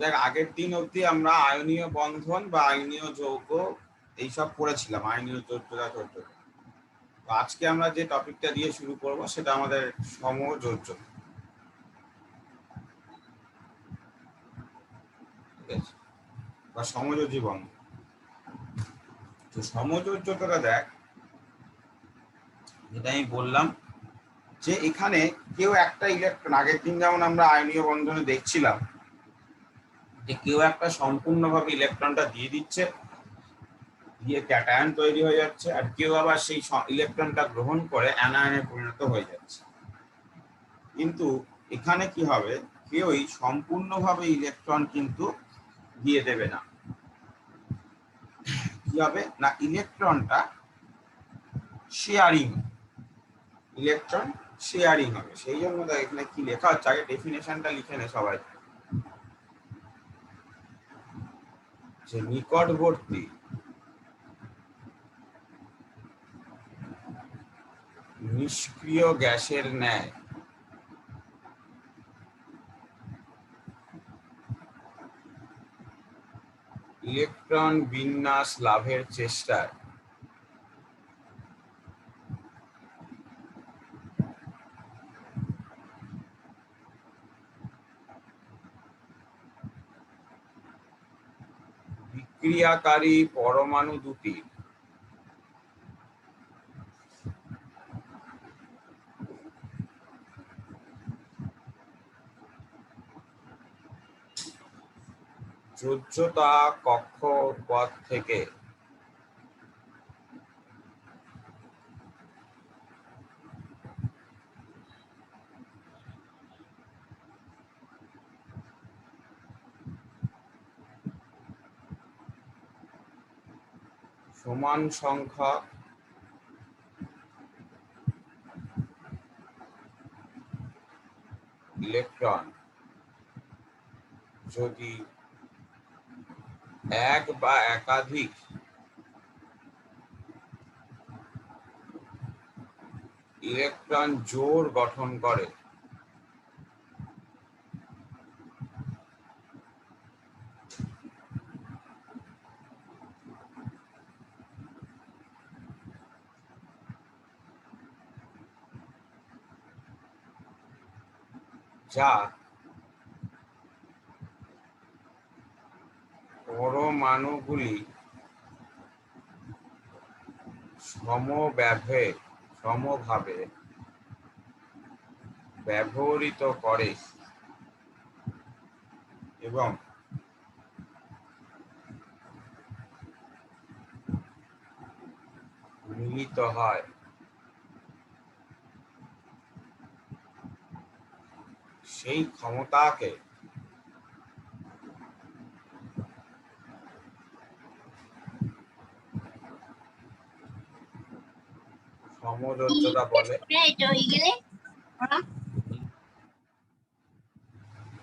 দেখ আগের দিন অবধি আমরা আয়নীয় বন্ধন বা আয়নীয় যৌগ এইসব পড়েছিলাম, আয়নীয় যোজ্যতা যোজ্যতা। তো আজকে আমরা যে টপিকটা দিয়ে শুরু করব সেটা আমাদের সমযোজ্যতা, ঠিক আছে, বা সমযোজী বন্ধন। তো সমযোজ্যতাটা দেখ, যেটা আমি বললাম যে এখানে কেউ একটা ইলেকট্রন, আগের দিন যেমন আমরা আয়নীয় বন্ধনে দেখছিলাম যে কেউ একটা সম্পূর্ণভাবে ইলেকট্রনটা দিয়ে দিচ্ছে, দিয়ে ক্যাটায়ন তৈরি হয়ে যাচ্ছে, আর কেউ আবার সেই ইলেকট্রনটা গ্রহণ করে অ্যানায়নে পরিণত হয়ে যাচ্ছে। কিন্তু এখানে কি হবে, কেউই সম্পূর্ণভাবে ইলেকট্রন কিন্তু দিয়ে দেবে না। কি হবে না, ইলেকট্রনটা শেয়ারিং, ইলেকট্রন শেয়ারিং হবে। সেই জন্য এখানে কি লেখা হচ্ছে, আগে ডেফিনেশনটা লিখে নে সবাই, যে নিকটবর্তী নিষ্ক্রিয় গ্যাসের ন্যায় ইলেকট্রন বিন্যাস লাভের চেষ্টায় বিক্রিয়াকারী পরমাণু দুটি যোজ্যতা কক্ষপথ থেকে সমান সংখ্যক ইলেকট্রন যদি এক বা একাধিক ইলেকট্রন জোড় গঠন করে যা পরমাণুগুলি সমভাবে ব্যবহৃত করে এবং মিলিত হয়, সেই ক্ষমতাকে সমযোজ্যতা বলে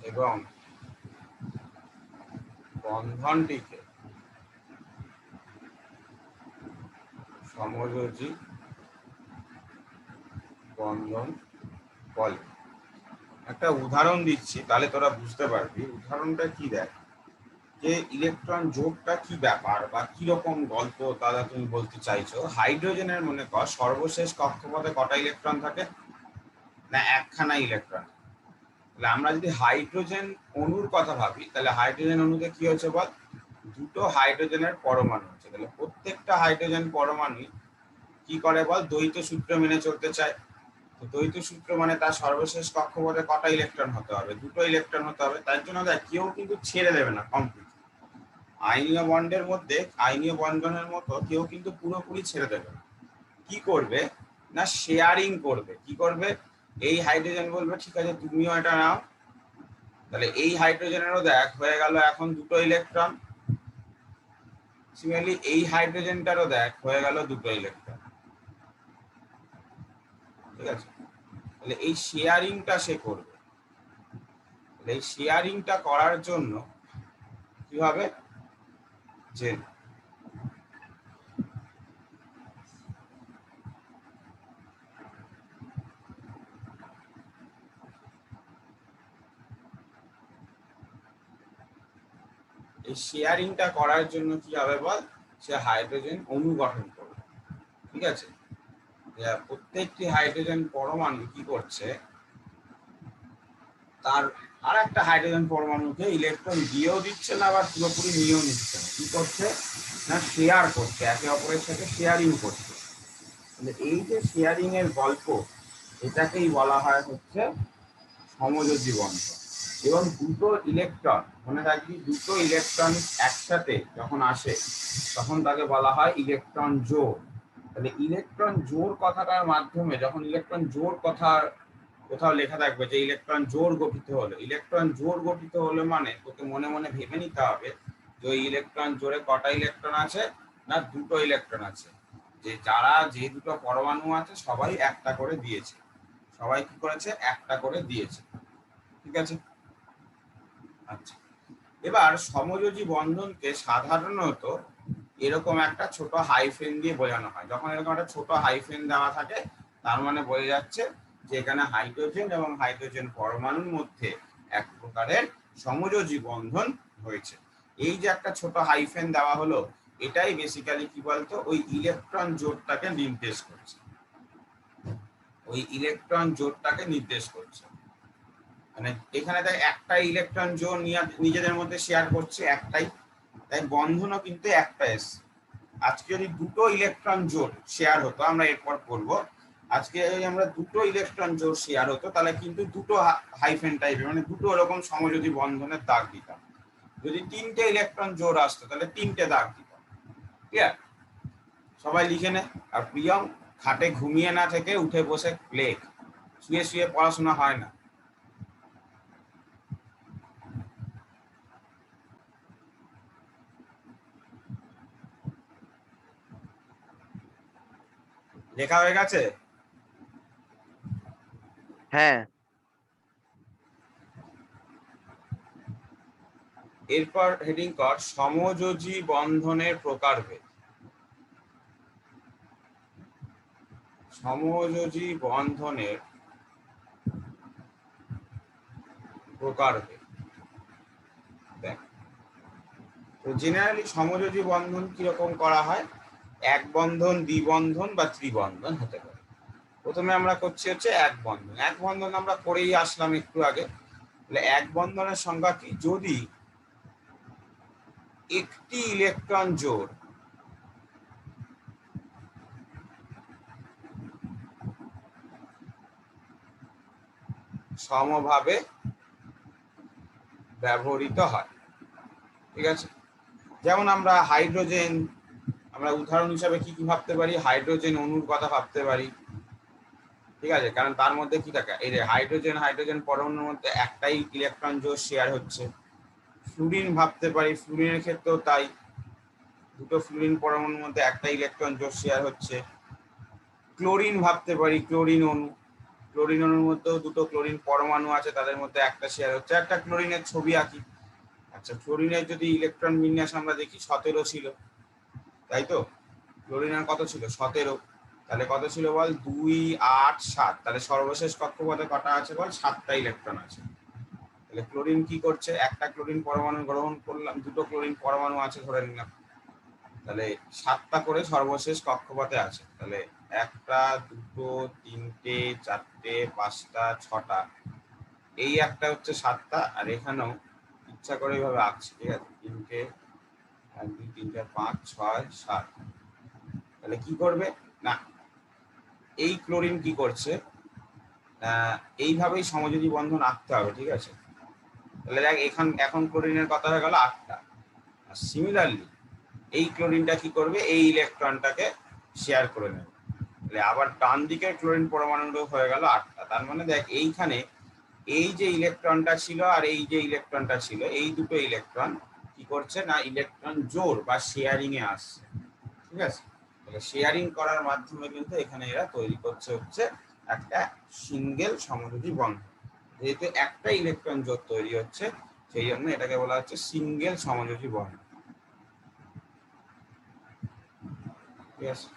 এবং বন্ধনটিকে সমযোজী বন্ধন বলে। একটা উদাহরণ দিচ্ছি, তাহলে তোরা বুঝতে পারবি। উদাহরণটা কি, দেখ যে ইলেকট্রন যোগটা কি ব্যাপার বা কি রকম গল্প দাদা তুমি বলতে চাইছো। হাইড্রোজেনের মনে কর সর্বশেষ কক্ষপথে কটা ইলেকট্রন থাকে, না একখানা ইলেকট্রন। তাহলে আমরা যদি হাইড্রোজেন অণুর কথা ভাবি, তাহলে হাইড্রোজেন অণুতে কি হচ্ছে বল, দুটো হাইড্রোজেনের পরমাণু আছে। তাহলে প্রত্যেকটা হাইড্রোজেন পরমাণু কি করে বল, দ্বৈত সূত্র মেনে চলতে চায়। তো দ্বৈত সূত্র মানে তার সর্বশেষ কক্ষপথে কটা ইলেকট্রন হতে হবে, দুটো ইলেকট্রন হতে হবে। তার জন্য দেখ কেউ কিন্তু ছেড়ে দেবে না কমপ্লিট। আইনীয় বন্ডের মধ্যে, আইনীয় বন্ধনের মতো কেউ কিন্তু পুরোপুরি ছেড়ে দেবে না। কি করবে না, শেয়ারিং করবে। কি করবে, এই হাইড্রোজেন বলবে ঠিক আছে তুমিও এটা নাও, তাহলে এই হাইড্রোজেনেরও দেখ হয়ে গেল এখন দুটো ইলেকট্রন। সিমিলারলি এই হাইড্রোজেনটারও দেখ হয়ে গেল দুটো ইলেকট্রন, ঠিক আছে। তাহলে এই শেয়ারিংটা সে করবে। এই শেয়ারিংটা করার জন্য কি হবে, যে এই শেয়ারিংটা করার জন্য কি হবে বল, সে হাইড্রোজেন অণু গঠন করবে। ঠিক আছে, প্রত্যেকটি হাইড্রোজেন পরমাণু কি করছে, তার আর একটা হাইড্রোজেন পরমাণুকে ইলেকট্রন দিয়েও দিচ্ছে না, আবার পুরোপুরি নিয়েও নিচ্ছে না। কি করছে না, শেয়ার করছে, একে অপরের সাথে শেয়ারিং করছে। এই যে শেয়ারিং এর গল্প, এটাকেই বলা হয় হচ্ছে সমযোজী বন্ধন। এবং দুটো ইলেকট্রন, মনে রাখবি, দুটো ইলেকট্রন একসাথে যখন আসে তখন তাকে বলা হয় ইলেকট্রন জোড়। তাহলে ইলেকট্রন জোড় কথাটার মাধ্যমে, যখন ইলেকট্রন জোড় কথা কোথাও লেখা থাকবে যে ইলেকট্রন জোড় গঠিত হলো, ইলেকট্রন জোড় গঠিত হলো মানে তোকে মনে মনে ভেবে নিতে হবে যে ওই ইলেকট্রন জোড়ে কটা ইলেকট্রন আছে, না দুটো ইলেকট্রন আছে। যে যারা যে দুটো পরমাণু আছে সবাই একটা করে দিয়েছে, সবাই কি করেছে, একটা করে দিয়েছে। ঠিক আছে, আচ্ছা। এবার সমযোজী বন্ধনকে সাধারণত এরকম একটা ছোট হাইফেন দিয়ে বোঝানো হয়। যখন এরকম একটা ছোট হাইফেন দেওয়া থাকে তার মানে বোঝা যাচ্ছে যে এখানে হাইড্রোজেন এবং হাইড্রোজেন পরমাণুর মধ্যে এক প্রকারের সমযোজী বন্ধন হয়েছে। এই যে একটা ছোট হাইফেন দেওয়া হলো, এটাই বেসিক্যালি কি বলতো, ওই ইলেকট্রন জোড়টাকে নির্দেশ করছে, ওই ইলেকট্রন জোড়টাকে নির্দেশ করছে। মানে এখানে তাই একটা ইলেকট্রন জোড় নিজেদের মধ্যে শেয়ার করছে, একটাই, তাই বন্ধনও কিন্তু একটা এসছে। আজকে যদি দুটো ইলেকট্রন জোড় শেয়ার হতো, আমরা এরপর করবো, আজকে যদি আমরা দুটো ইলেকট্রন জোড় শেয়ার হতো তাহলে কিন্তু দুটো হাইফেন টাইপের, মানে দুটো এরকম সমযোজী বন্ধনের দাগ দিতাম। যদি তিনটে ইলেকট্রন জোড় আসতো তাহলে তিনটে দাগ দিতাম। ক্লিয়ার? সবাই লিখে নে। আর প্রিয়ম, খাটে ঘুমিয়ে না থেকে উঠে বসে লেখ, শুয়ে শুয়ে পড়াশোনা হয় না। লেখা হয়ে গেছে? হ্যাঁ। এরপর হেডিং কর সমযোজী বন্ধনের প্রকারভেদ। সমযোজী বন্ধনের প্রকারভেদ। দেখ, তো জেনারেলি সমযোজী বন্ধন কিরকম করা হয়, এক বন্ধন, দ্বিবন্ধন বা ত্রিবন্ধন হতে পারে। প্রথমে আমরা করছি হচ্ছে এক বন্ধন। এক বন্ধন আমরা করেই আসলাম একটু আগে। তাহলে এক বন্ধনের সংজ্ঞা কি, যদি একটি ইলেকট্রন জোড় সমভাবে ব্যবহৃত হয়। ঠিক আছে, যেমন আমরা হাইড্রোজেন, আমরা উদাহরণ হিসাবে কি কি ভাবতে পারি, হাইড্রোজেন অণুর কথা ভাবতে পারি। ঠিক আছে, কারণ তার মধ্যে কি থাকে, এই যে হাইড্রোজেন হাইড্রোজেন পরমাণুর মধ্যে একটাই ইলেকট্রন জোড় শেয়ার হচ্ছে। ফ্লুরিন ভাবতে পারি, ফ্লুরিনের ক্ষেত্রেও তাই, দুটো ফ্লুরিন পরমাণুর মধ্যে একটা ইলেকট্রন জোড় শেয়ার হচ্ছে। ক্লোরিন ভাবতে পারি, ক্লোরিন অণু, ক্লোরিন অণুর মধ্যেও দুটো ক্লোরিন পরমাণু আছে, তাদের মধ্যে একটা শেয়ার হচ্ছে। একটা ক্লোরিনের ছবি আঁকি। আচ্ছা, ক্লোরিনের যদি ইলেকট্রন বিন্যাস আমরা দেখি 17 ছিল, তাই তো? ক্লোরিনের কত ছিল, 17। তাহলে কত ছিল বল, 2, 8, 7। তাহলে সর্বশেষ কক্ষপথে কটা আছে বল, 7টা ইলেকট্রন আছে। তাহলে ক্লোরিন কি করছে, একটা ক্লোরিন পরমাণু গ্রহণ করলাম, দুটো ক্লোরিন পরমাণু আছে ধরে নিলাম, তাহলে 7টা করে সর্বশেষ কক্ষপথে আছে। তাহলে 1টা, 2টো, 3টে, 4টে, 5টা, 6টা, এই একটা হচ্ছে 7টা। আর এখানেও ইচ্ছা করে এইভাবে আঁকছি, ঠিক আছে, 3টে, 1, 2, 3, 4, 5, 6, 7। তাহলে কি করবে না, এই ক্লোরিন কি করছে, এইভাবেই সমযোজী বন্ধন আঁকতে হবে। ঠিক আছে, তাহলে দেখ এখন ক্লোরিনের কথা হয়ে গেল 8টা। আর সিমিলারলি এই ক্লোরিনটা কি করবে, এই ইলেকট্রনটাকে শেয়ার করে নেবে। তাহলে আবার ডান দিকের ক্লোরিন পরমাণুটা হয়ে গেল 8টা। তার মানে দেখ, এইখানে এই যে ইলেকট্রনটা ছিল আর এই যে ইলেকট্রনটা ছিল, এই দুটো ইলেকট্রন কি করছে না, ইলেকট্রন জোড় বা শেয়ারিং এ আসছে। ঠিক আছে, তাহলে শেয়ারিং করার মাধ্যমে কিন্তু এখানে এরা তৈরি করছে হচ্ছে একটা সিঙ্গেল সমযোজী বন্ধন। যেহেতু একটা ইলেকট্রন জোড় তৈরি হচ্ছে, সেই জন্য এটাকে বলা হচ্ছে সিঙ্গেল সমযোজী বন্ধন। ঠিক আছে,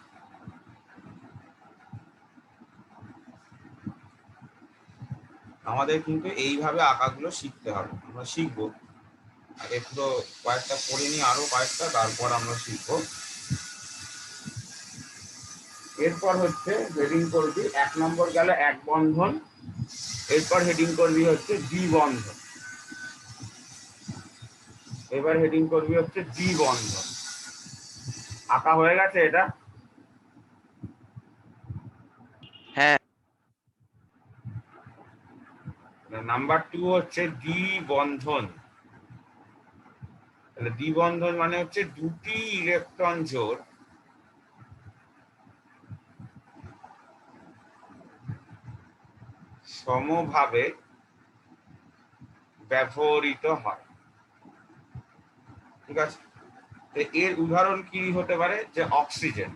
আমাদের কিন্তু এইভাবে আঁকাগুলো শিখতে হবে, আমরা শিখবো। আগে পুরো কয়েকটা পড়ে নিই, আরো কয়েকটা, তারপর আমরা শিখবো। এরপর হচ্ছে হেডিং করবি 1 নম্বর গেল এক বন্ধন, এরপর হেডিং করবি হচ্ছে দ্বিবন্ধন, এবার হেডিং করবি হচ্ছে দ্বিবন্ধন। আঁকা হয়ে গেছে এটা? হ্যাঁ। নাম্বার 2 হচ্ছে দ্বিবন্ধন। তাহলে দ্বিবন্ধন মানে হচ্ছে দুটি ইলেকট্রন জোড় সমভাবে ব্যবহৃত হয়। ঠিক আছে, এর উদাহরণ কি হতে পারে? যে অক্সিজেন।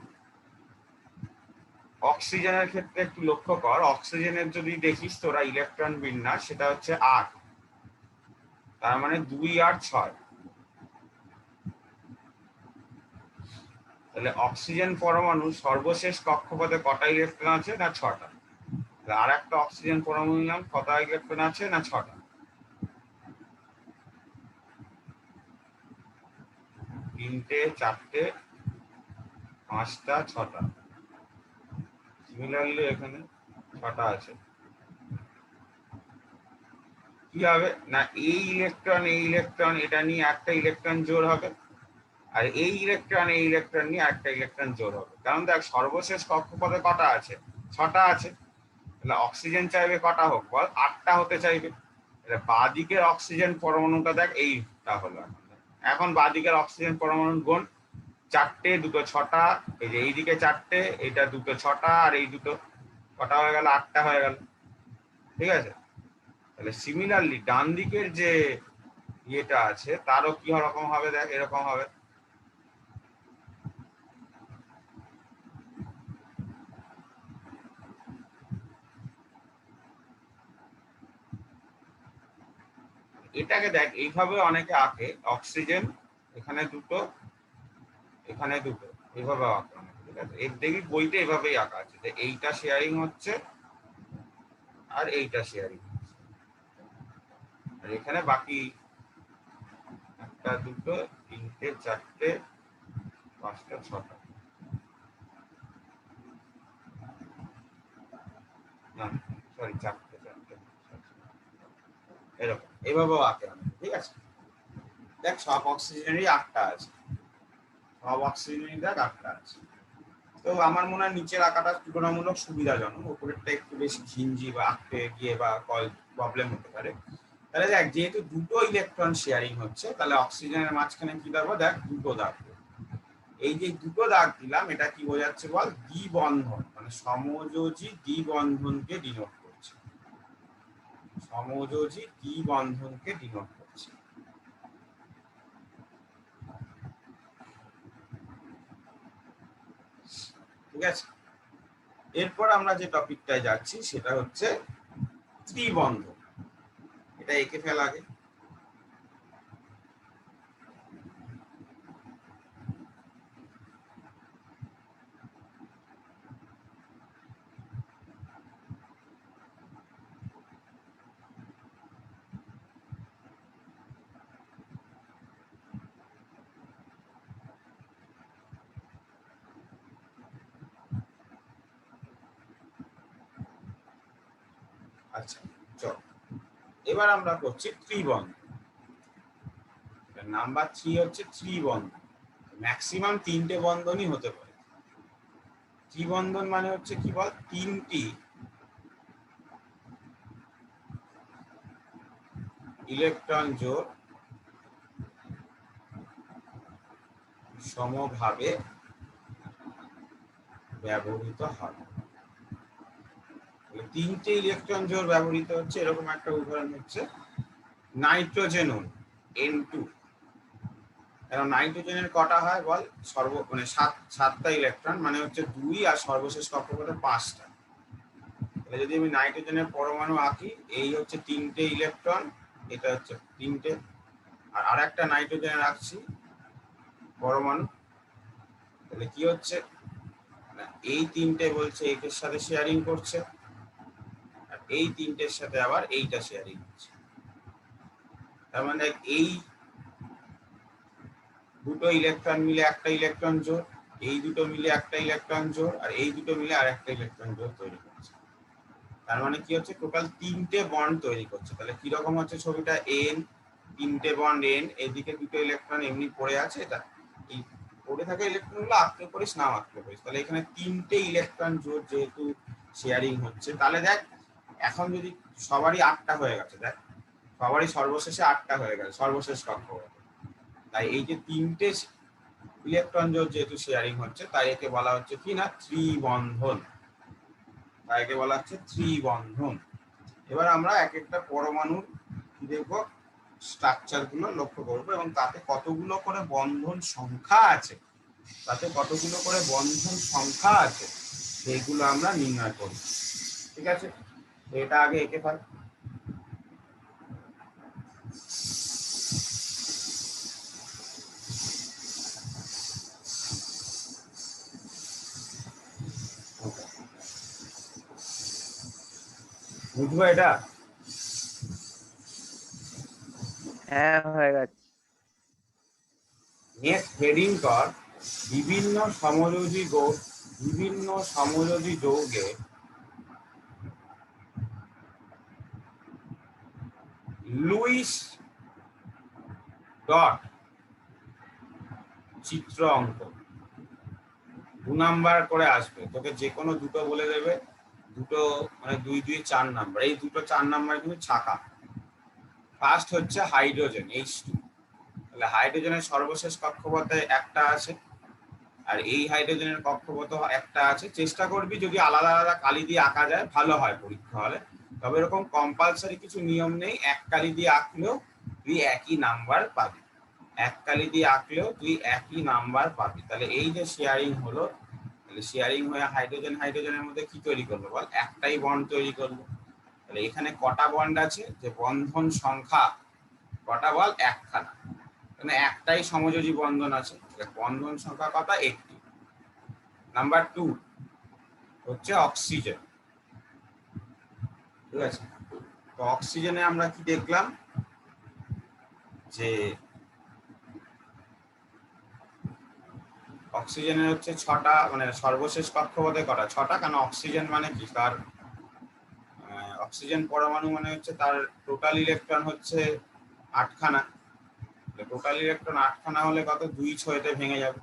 অক্সিজেনের ক্ষেত্রে একটু লক্ষ্য কর, অক্সিজেনের যদি দেখিস তোরা ইলেকট্রন বিন্যাস, সেটা হচ্ছে 8, তার মানে 2 আর 6। তাহলে অক্সিজেন পরমাণু সর্বশেষ কক্ষপথে কটা ইলেকট্রন আছে? না 6টা। আর একটা অক্সিজেন পরমাণু নিলাম, কটা ইলেকট্রন আছে? না 6টা। 3টে, 4টে, 5টা, 6টা। সিমিলারলি এখানে 6টা আছে। কি হবে না, এই ইলেকট্রন এটা নিয়ে একটা ইলেকট্রন জোড় হবে, আর এই ইলেকট্রন নিয়ে একটা ইলেকট্রন জোড় হবে। কারণ দেখ, সর্বশেষ কক্ষপথে কটা আছে? 6টা আছে। তাহলে অক্সিজেন চাইবে কটা হোক? বল, 8টা হতে চাইবে। তাহলে বাঁদিকের অক্সিজেন পরমাণুটা দেখ, এইটা হলো। এখন বাঁদিকের অক্সিজেন পরমাণুর গুণ 4টে, 2টো 6টা, এই যে এইদিকে 4টে, এইটা 2টো 6টা, আর এই দুটো কটা হয়ে গেল? 8টা হয়ে গেল। ঠিক আছে, তাহলে সিমিলারলি ডান দিকের যে ইয়েটা আছে তারও কি রকম হবে? দেখ, এরকম হবে। এটাকে দেখ, এইভাবে অনেকে আঁকে, অক্সিজেন এখানে 2টো, এখানে 2টো, এইভাবে আঁকে অনেকে। ঠিক আছে, এর দেখি বইতে এভাবেই আঁকা আছে যে এইটা শেয়ারিং হচ্ছে আর এইটা শেয়ারিং হচ্ছে, আর এখানে বাকি 1টা, 2টো, 3টে, 4টে, 5টা, 6টা, না সরি 4টে, এরকম এইভাবেও আঁকে অনেকে। ঠিক আছে, দেখ সব অক্সিজেনেরই 8টা আছে, সব অক্সিজেনেরই দেখ 8টা আছে। তো আমার মনে হয় নিচের আঁকাটা তুলনামূলক সুবিধাজনক, উপরেরটা একটু বেশি ঘিঞ্জি বা আঁকতে গিয়ে বা প্রবলেম হতে পারে। তাহলে দেখ, যেহেতু 2টো ইলেকট্রন শেয়ারিং হচ্ছে, তাহলে অক্সিজেনের মাঝখানে কি দেবো? দেখ, 2টো দাগ। এই যে 2টো দাগ দিলাম, এটা কি বোঝাচ্ছে বল? দ্বিবন্ধন, মানে সমযোজী দ্বিবন্ধনকে ডিনোট করছে। সমযোজী দ্বিবন্ধনকে ডিনোট করছে। ঠিক আছে, এরপর আমরা যে টপিকটায় যাচ্ছি সেটা হচ্ছে ত্রিবন্ধন। এটা এঁকে ফেল আগে। আচ্ছা, চল এবার আমরা করছি ত্রিবন্ধন। নাম্বার 3 হচ্ছে ত্রিবন্ধন। ম্যাক্সিমাম 3টে বন্ধনই হতে পারে। ত্রিবন্ধন মানে হচ্ছে কি বল? 3টি ইলেকট্রন জোড় সমভাবে ব্যবহৃত হয়। 3টে ইলেকট্রন জোড় ব্যবহৃত হচ্ছে, এরকম একটা উদাহরণ হচ্ছে নাইট্রোজেন N2। কারণ নাইট্রোজেনের কটা হয় বল? মানে 7টা ইলেকট্রন, মানে হচ্ছে 2, আর সর্বশেষ কক্ষপথে 5টা। তাহলে যদি আমি নাইট্রোজেনের পরমাণু আঁকি, এই হচ্ছে 3টে ইলেকট্রন, এটা হচ্ছে 3টে, আর আরেকটা নাইট্রোজেনের রাখছি পরমাণু। তাহলে কি হচ্ছে না, এই 3টে বলছে একের সাথে শেয়ারিং করছে, আর এই 3টের সাথে আবার এইটা শেয়ারিং হচ্ছে। তার মানে এই দুটো ইলেকট্রন মিলে একটা ইলেকট্রন জোড়, এই দুটো মিলে একটা ইলেকট্রন জোড়, আর এই দুটো মিলে আর একটা ইলেকট্রন জোড় তৈরি করছে। তার মানে কি হচ্ছে, টোটাল 3টে বন্ড তৈরি করছে। তাহলে কিরকম হচ্ছে ছবিটা, এন, 3টে বন্ড এন, এদিকে দুটো ইলেকট্রন এমনি পড়ে আছে, এটা এই পড়ে থাকা ইলেকট্রন গুলো আঁকতে করিস না আঁকতে করিস, তাহলে এখানে 3টে ইলেকট্রন জোড় যেহেতু শেয়ারিং হচ্ছে, তাহলে দেখ এখন যদি সবারই 8টা হয়ে গেছে, দেখ সবারই সর্বশেষে 8টা হয়ে গেছে সর্বশেষ কক্ষপথে, তাই এই যে 3টে ইলেকট্রন জোড় যেহেতু শেয়ারিং হচ্ছে, তাই একে বলা হচ্ছে কি না ত্রিবন্ধন, তাই একে বলা হচ্ছে ত্রিবন্ধন। এবার আমরা এক একটা পরমাণুর কি দেখবো, স্ট্রাকচার গুলো লক্ষ্য করবো এবং তাতে কতগুলো করে বন্ধন সংখ্যা আছে, সেইগুলো আমরা নির্ণয় করব। ঠিক আছে, এটা আগে এঁকে ফেল। বুঝবো এটা? হ্যাঁ হয়ে গেছে। নেক্সট হেডিং কর বিভিন্ন সমযোজী যৌগে লুইস ডট চিত্র অঙ্ক। 2 নাম্বার করে আসবে, তোকে যে কোনো দুটো বলে দেবে, দুটো মানে 2 2 4 নাম্বার, এই দুটো 4 নাম্বার কিন্তু ছাকা। ফার্স্ট হচ্ছে হাইড্রোজেন H2, তাহলে হাইড্রোজেনের সর্বশেষ কক্ষপথে একটা আছে, আর এই হাইড্রোজেনের কক্ষপথ একটা আছে। চেষ্টা করবি যদি আলাদা আলাদা কালি দিয়ে আঁকা যায় ভালো হয় পরীক্ষা হলে, তবে এরকম কম্পালসারি কিছু নিয়ম নেই, এক কালি দিয়ে আঁকলেও তুই একই নাম্বার পাবি, এক কালি দিয়ে আঁকলেও তুই একই নাম্বার পাবি। তাহলে এই যে শেয়ারিং হলো, তাহলে শেয়ারিং হয়ে হাইড্রোজেনের মধ্যে কি তৈরি করলো বল, একটাই বন্ড তৈরি করলো। তাহলে এখানে কটা বন্ড আছে, যে বন্ধন সংখ্যা কটা বল, একখানা, মানে একটাই সমযোজী বন্ধন আছে, বন্ধন সংখ্যা কটা, একটি। নাম্বার 2 হচ্ছে অক্সিজেন। ঠিক আছে, তো অক্সিজেনে আমরা কি দেখলাম, যে অক্সিজেনের হচ্ছে 6টা, মানে সর্বশেষ কক্ষপথে কটা, 6টা, কারণ অক্সিজেন মানে কি, তার অক্সিজেন পরমাণু মানে হচ্ছে তার টোটাল ইলেকট্রন হচ্ছে 8খানা, টোটাল ইলেকট্রন 8খানা হলে কত, 2 6-তে ভেঙে যাবে,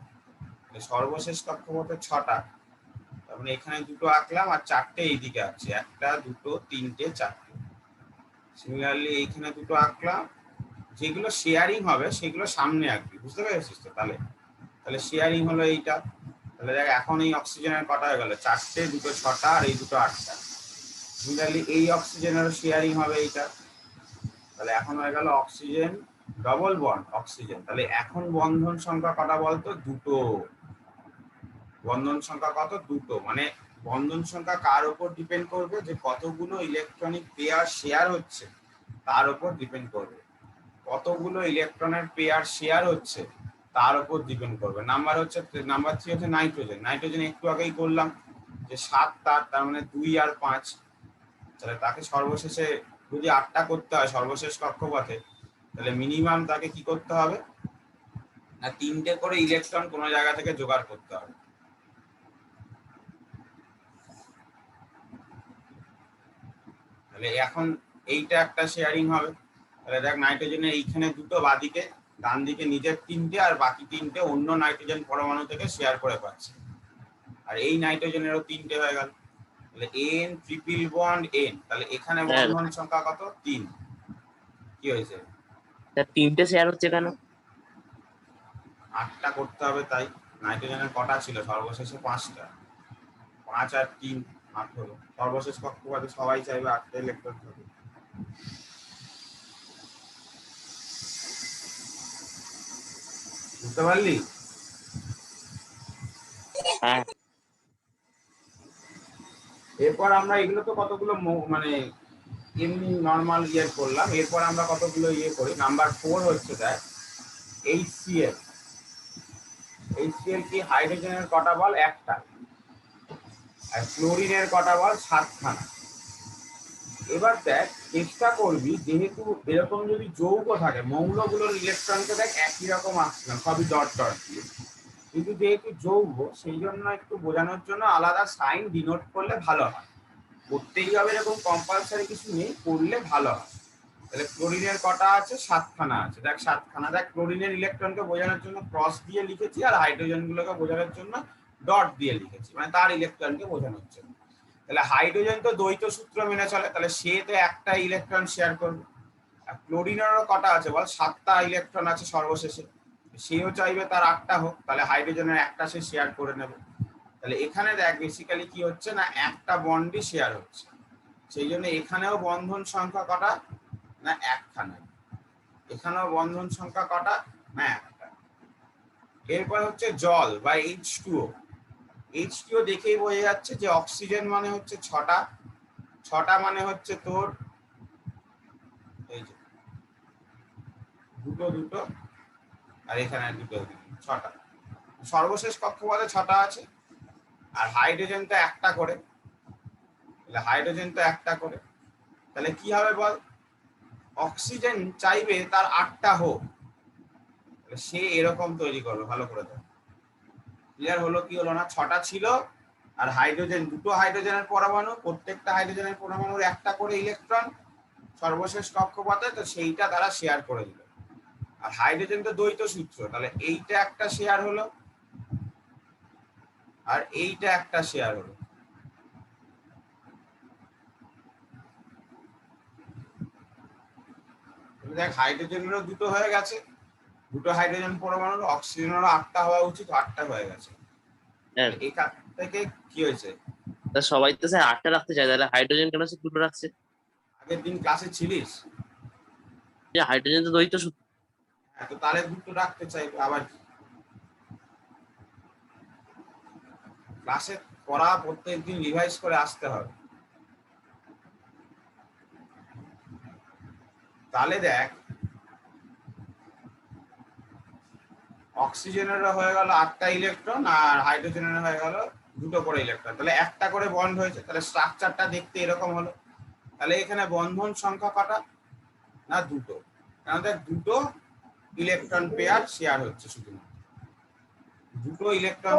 সর্বশেষ কক্ষপথে 6টা, তার মানে এখানে দুটো আঁকলাম আর 4টে এইদিকে আছে, 1 2 3 4। সিমিলারলি এইখানে দুটো আঁকলাম, যেগুলো শেয়ারিং হবে সেগুলো সামনে আঁকবি, বুঝতে পেরেছিস তো? তাহলে শেয়ারিং হলো এইটা, তাহলে দেখ এখন এই অক্সিজেনের কটা হয়ে গেল, 4টে, দুটো 6টা, আর এই দুটো 8টা। সিমিলারলি এই অক্সিজেনেরও শেয়ারিং হবে এইটা, তাহলে এখন হয়ে গেল অক্সিজেন ডবল বন্ড অক্সিজেন। তাহলে এখন বন্ধন সংখ্যা কটা বলতো, দুটো। বন্ধন সংখ্যা কত, দুটো। মানে বন্ধন সংখ্যা কার উপর ডিপেন্ড করবে, যে কতগুলো ইলেকট্রনিক পেয়ার শেয়ার হচ্ছে তার উপর ডিপেন্ড করবে, কতগুলো ইলেকট্রনের পেয়ার শেয়ার হচ্ছে তার উপর ডিপেন্ড করবে। নাম্বার 3 হচ্ছে নাইট্রোজেন একটু আগেই করলাম যে 7, তার মানে 2 আর 5, তাহলে তাকে সর্বশেষে যদি 8টা করতে হয় সর্বশেষ কক্ষপথে, তাহলে মিনিমাম তাকে কি করতে হবে না, 3টে করে ইলেকট্রন কোনো জায়গা থেকে জোগাড় করতে হবে। তাহলে এখন এইটা একটা শেয়ারিং হবে, তাহলে দেখ নাইট্রোজেনের এইখানে দুটো, বাদিকে ডান দিকে নিজের 3টে, আর বাকি 3টে অন্য নাইট্রোজেন পরমাণু থেকে শেয়ার করে পাচ্ছে, আর এই নাইট্রোজেনেরও 3টে হয়ে গেল, তাহলে এন ট্রিপল বন্ড এন, তাহলে এখানে বন্ধন সংখ্যা কত, 3। কি হয়েছে, 3টে শেয়ার হচ্ছে কেন? 8টা করতে হবে, তাই নাইট্রোজেনের কটা ছিল সর্বশেষে, 5টা, 5 আর 3 8 হলো। সর্বশেষ কক্ষপথে সবাই চাইবে 8টা ইলেকট্রন থাকে। বুঝতে পারলি? হ্যাঁ। এরপর আমরা এগুলো তো কতগুলো মানে এমনি নর্মাল ইয়ে করলাম, এরপর আমরা কতগুলো ইয়ে করি। নাম্বার 4 হচ্ছে দেখ HCl। HCl কি, হাইড্রোজেনের কটা বল, একটা, আর ক্লোরিনের কটা বল, 7খানা। এবার দেখ চেষ্টা করবি, যেহেতু এরকম যদি যৌগ থাকে, মৌলগুলোর ইলেকট্রনকে দেখ একই রকম আসছে না, সবই ডট ডট দিয়ে, কিন্তু যেহেতু যৌগ সেই জন্য একটু বোঝানোর জন্য আলাদা সাইন ডিনোট করলে ভালো হয়। করতেই হবে এরকম কম্পালসারি কিছু নেই, করলে ভালো হয়। তাহলে ক্লোরিনের কটা আছে? 7খানা আছে। দেখ 7খানা। দেখ ক্লোরিনের ইলেকট্রনকে বোঝানোর জন্য ক্রস দিয়ে লিখেছি, আর হাইড্রোজেন গুলোকে বোঝানোর জন্য ডট দিয়ে লিখেছি, মানে তার ইলেকট্রনকে বোঝানোর জন্য। তাহলে হাইড্রোজেন তো দ্বৈত সূত্র মেনে চলে, তাহলে সে তো একটা ইলেকট্রন শেয়ার করবে। আর ক্লোরিনেরও কটা আছে বল? 7টা ইলেকট্রন আছে সর্বশেষে, সেও চাইবে তার 8টা হোক, তাহলে হাইড্রোজেনের একটা সে শেয়ার করে নেবে। তাহলে এখানে দেখ বেসিক্যালি কি হচ্ছে না, একটা বন্ডই শেয়ার হচ্ছে, সেই জন্য এখানেও বন্ধন সংখ্যা কটা না? 1খানা। এখানেও বন্ধন সংখ্যা কটা না? 1টা। এরপর হচ্ছে জল বা H2O। H2O দেখেই বোঝা যাচ্ছে যে অক্সিজেন মানে হচ্ছে 6টা, 6টা মানে হচ্ছে তোর এই যে দুটো দুটো, আর এখানে দুটো দুটো, 6টা। সর্বশেষ কক্ষপথে 6টা আছে, আর হাইড্রোজেন তো একটা করে, তাহলে হাইড্রোজেন তো একটা করে, তাহলে কি হবে বল? অক্সিজেন চাইবে তার 8টা হোক, সে এরকম তৈরি করবে। ভালো করে দেখ, ক্লিয়ার হলো কি হলো না? 6টা ছিল, আর হাইড্রোজেন, দুটো হাইড্রোজেনের পরমাণু, প্রত্যেকটা হাইড্রোজেনের পরমাণুর একটা করে ইলেকট্রন সর্বশেষ কক্ষপথে, তো সেইটা তারা শেয়ার করে দিল। আর হাইড্রোজেন তো দ্বৈত সূত্র, তাহলে এইটা একটা শেয়ার হলো, আর এইটা একটা শেয়ার হলো। দেখ হাইড্রোজেনেরও দুটো হয়ে গেছে, দুটো হাইড্রোজেন পরমাণু, অক্সিজেনেরও 8টা হওয়া উচিত, 8টা হয়ে গেছে। হ্যাঁ, এখান থেকে কি হয়েছে? তা সবাই তো স্যার 8টা রাখতে চায়, তাহলে হাইড্রোজেন কেন সে 2টো রাখছে? আগের দিন ক্লাসে ছিলিস? যে হাইড্রোজেন তো দ্বৈত সূত্র। হ্যাঁ, তো তাহলে দুটো রাখতে চাইবে আবার কি? ক্লাসে পড়া প্রত্যেকদিন রিভাইজ করে আসতে হবে। তাহলে দেখ অক্সিজেনেরও হয়ে গেল 8টা ইলেকট্রন, আর হাইড্রোজেনের হয়ে গেল দুটো করে ইলেকট্রন, তাহলে একটা করে বন্ড হয়েছে, তাহলে স্ট্রাকচারটা দেখতে এরকম হলো। তাহলে এখানে বন্ধন সংখ্যা কটা না? দুটো। কারণ দেখ দুটো ইলেকট্রন পেয়ার শেয়ার হচ্ছে, শুধুমাত্র দুটো ইলেকট্রন,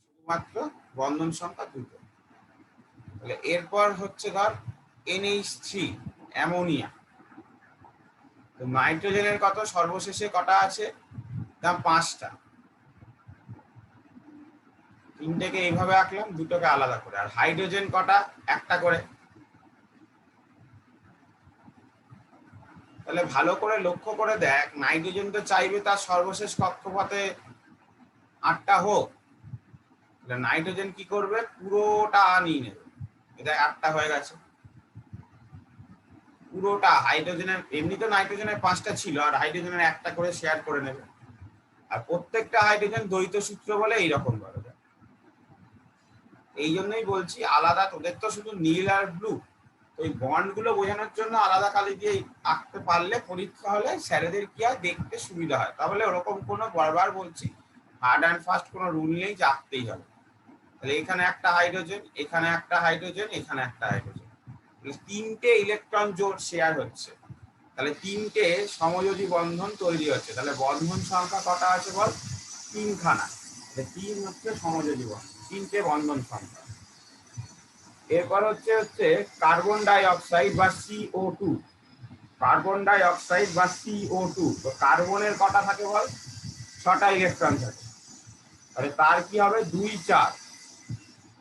শুধুমাত্র বন্ধন সংখ্যা দুটো। তাহলে এরপর হচ্ছে ধর NH3 অ্যামোনিয়া। তো নাইট্রোজেনের কত সর্বশেষে কটা আছে? না 5টা। তিনটেকে এইভাবে আঁকলাম, দুটোকে আলাদা করে। আর হাইড্রোজেন কটা? একটা করে। তাহলে ভালো করে লক্ষ্য করে দেখ, নাইট্রোজেন তো চাইবে তার সর্বশেষ কক্ষপথে 8টা হোক, তাহলে নাইট্রোজেন কি করবে? পুরোটা নিয়ে নেবে। এটা 8টা হয়ে গেছে, পুরোটা। হাইড্রোজেনের এমনি তো নাইট্রোজেনের 5টা ছিল, আর হাইড্রোজেনের একটা করে শেয়ার করে নেবে। আর প্রত্যেকটা হাইড্রোজেন দ্বৈত সূত্র বলে এইরকম ভাবে। এই জন্যই বলছি আলাদা, তোদের তো শুধু নীল আর ব্লু, ওই বন্ড গুলো বোঝানোর জন্য আলাদা কালি দিয়ে আঁকতে পারলে পরীক্ষা হলে স্যারেদের কি হয় দেখতে সুবিধা হয়। তাহলে ওরকম কোনো, বারবার বলছি, হার্ড অ্যান্ড ফাস্ট কোনো রুল নেই যে আঁকতেই হবে। তাহলে এখানে একটা হাইড্রোজেন, এখানে একটা হাইড্রোজেন, এখানে একটা হাইড্রোজেন, তিনটে ইলেকট্রন জোট শেয়ার হচ্ছে, তাহলে তিনটে সমযোজী বন্ধন তৈরি হচ্ছে। তাহলে বন্ধন সংখ্যা কটা আছে বল? 3খানা। 3 হচ্ছে সমযোজী বন্ধন, তিনটে বন্ধন সংখ্যা। এরপর হচ্ছে কার্বন ডাই অক্সাইড বা CO2। কার্বন ডাই অক্সাইড বা CO2, তো কার্বনের কটা থাকে বল? 6টা ইলেকট্রন থাকে, তাহলে তার কি হবে? 2 4।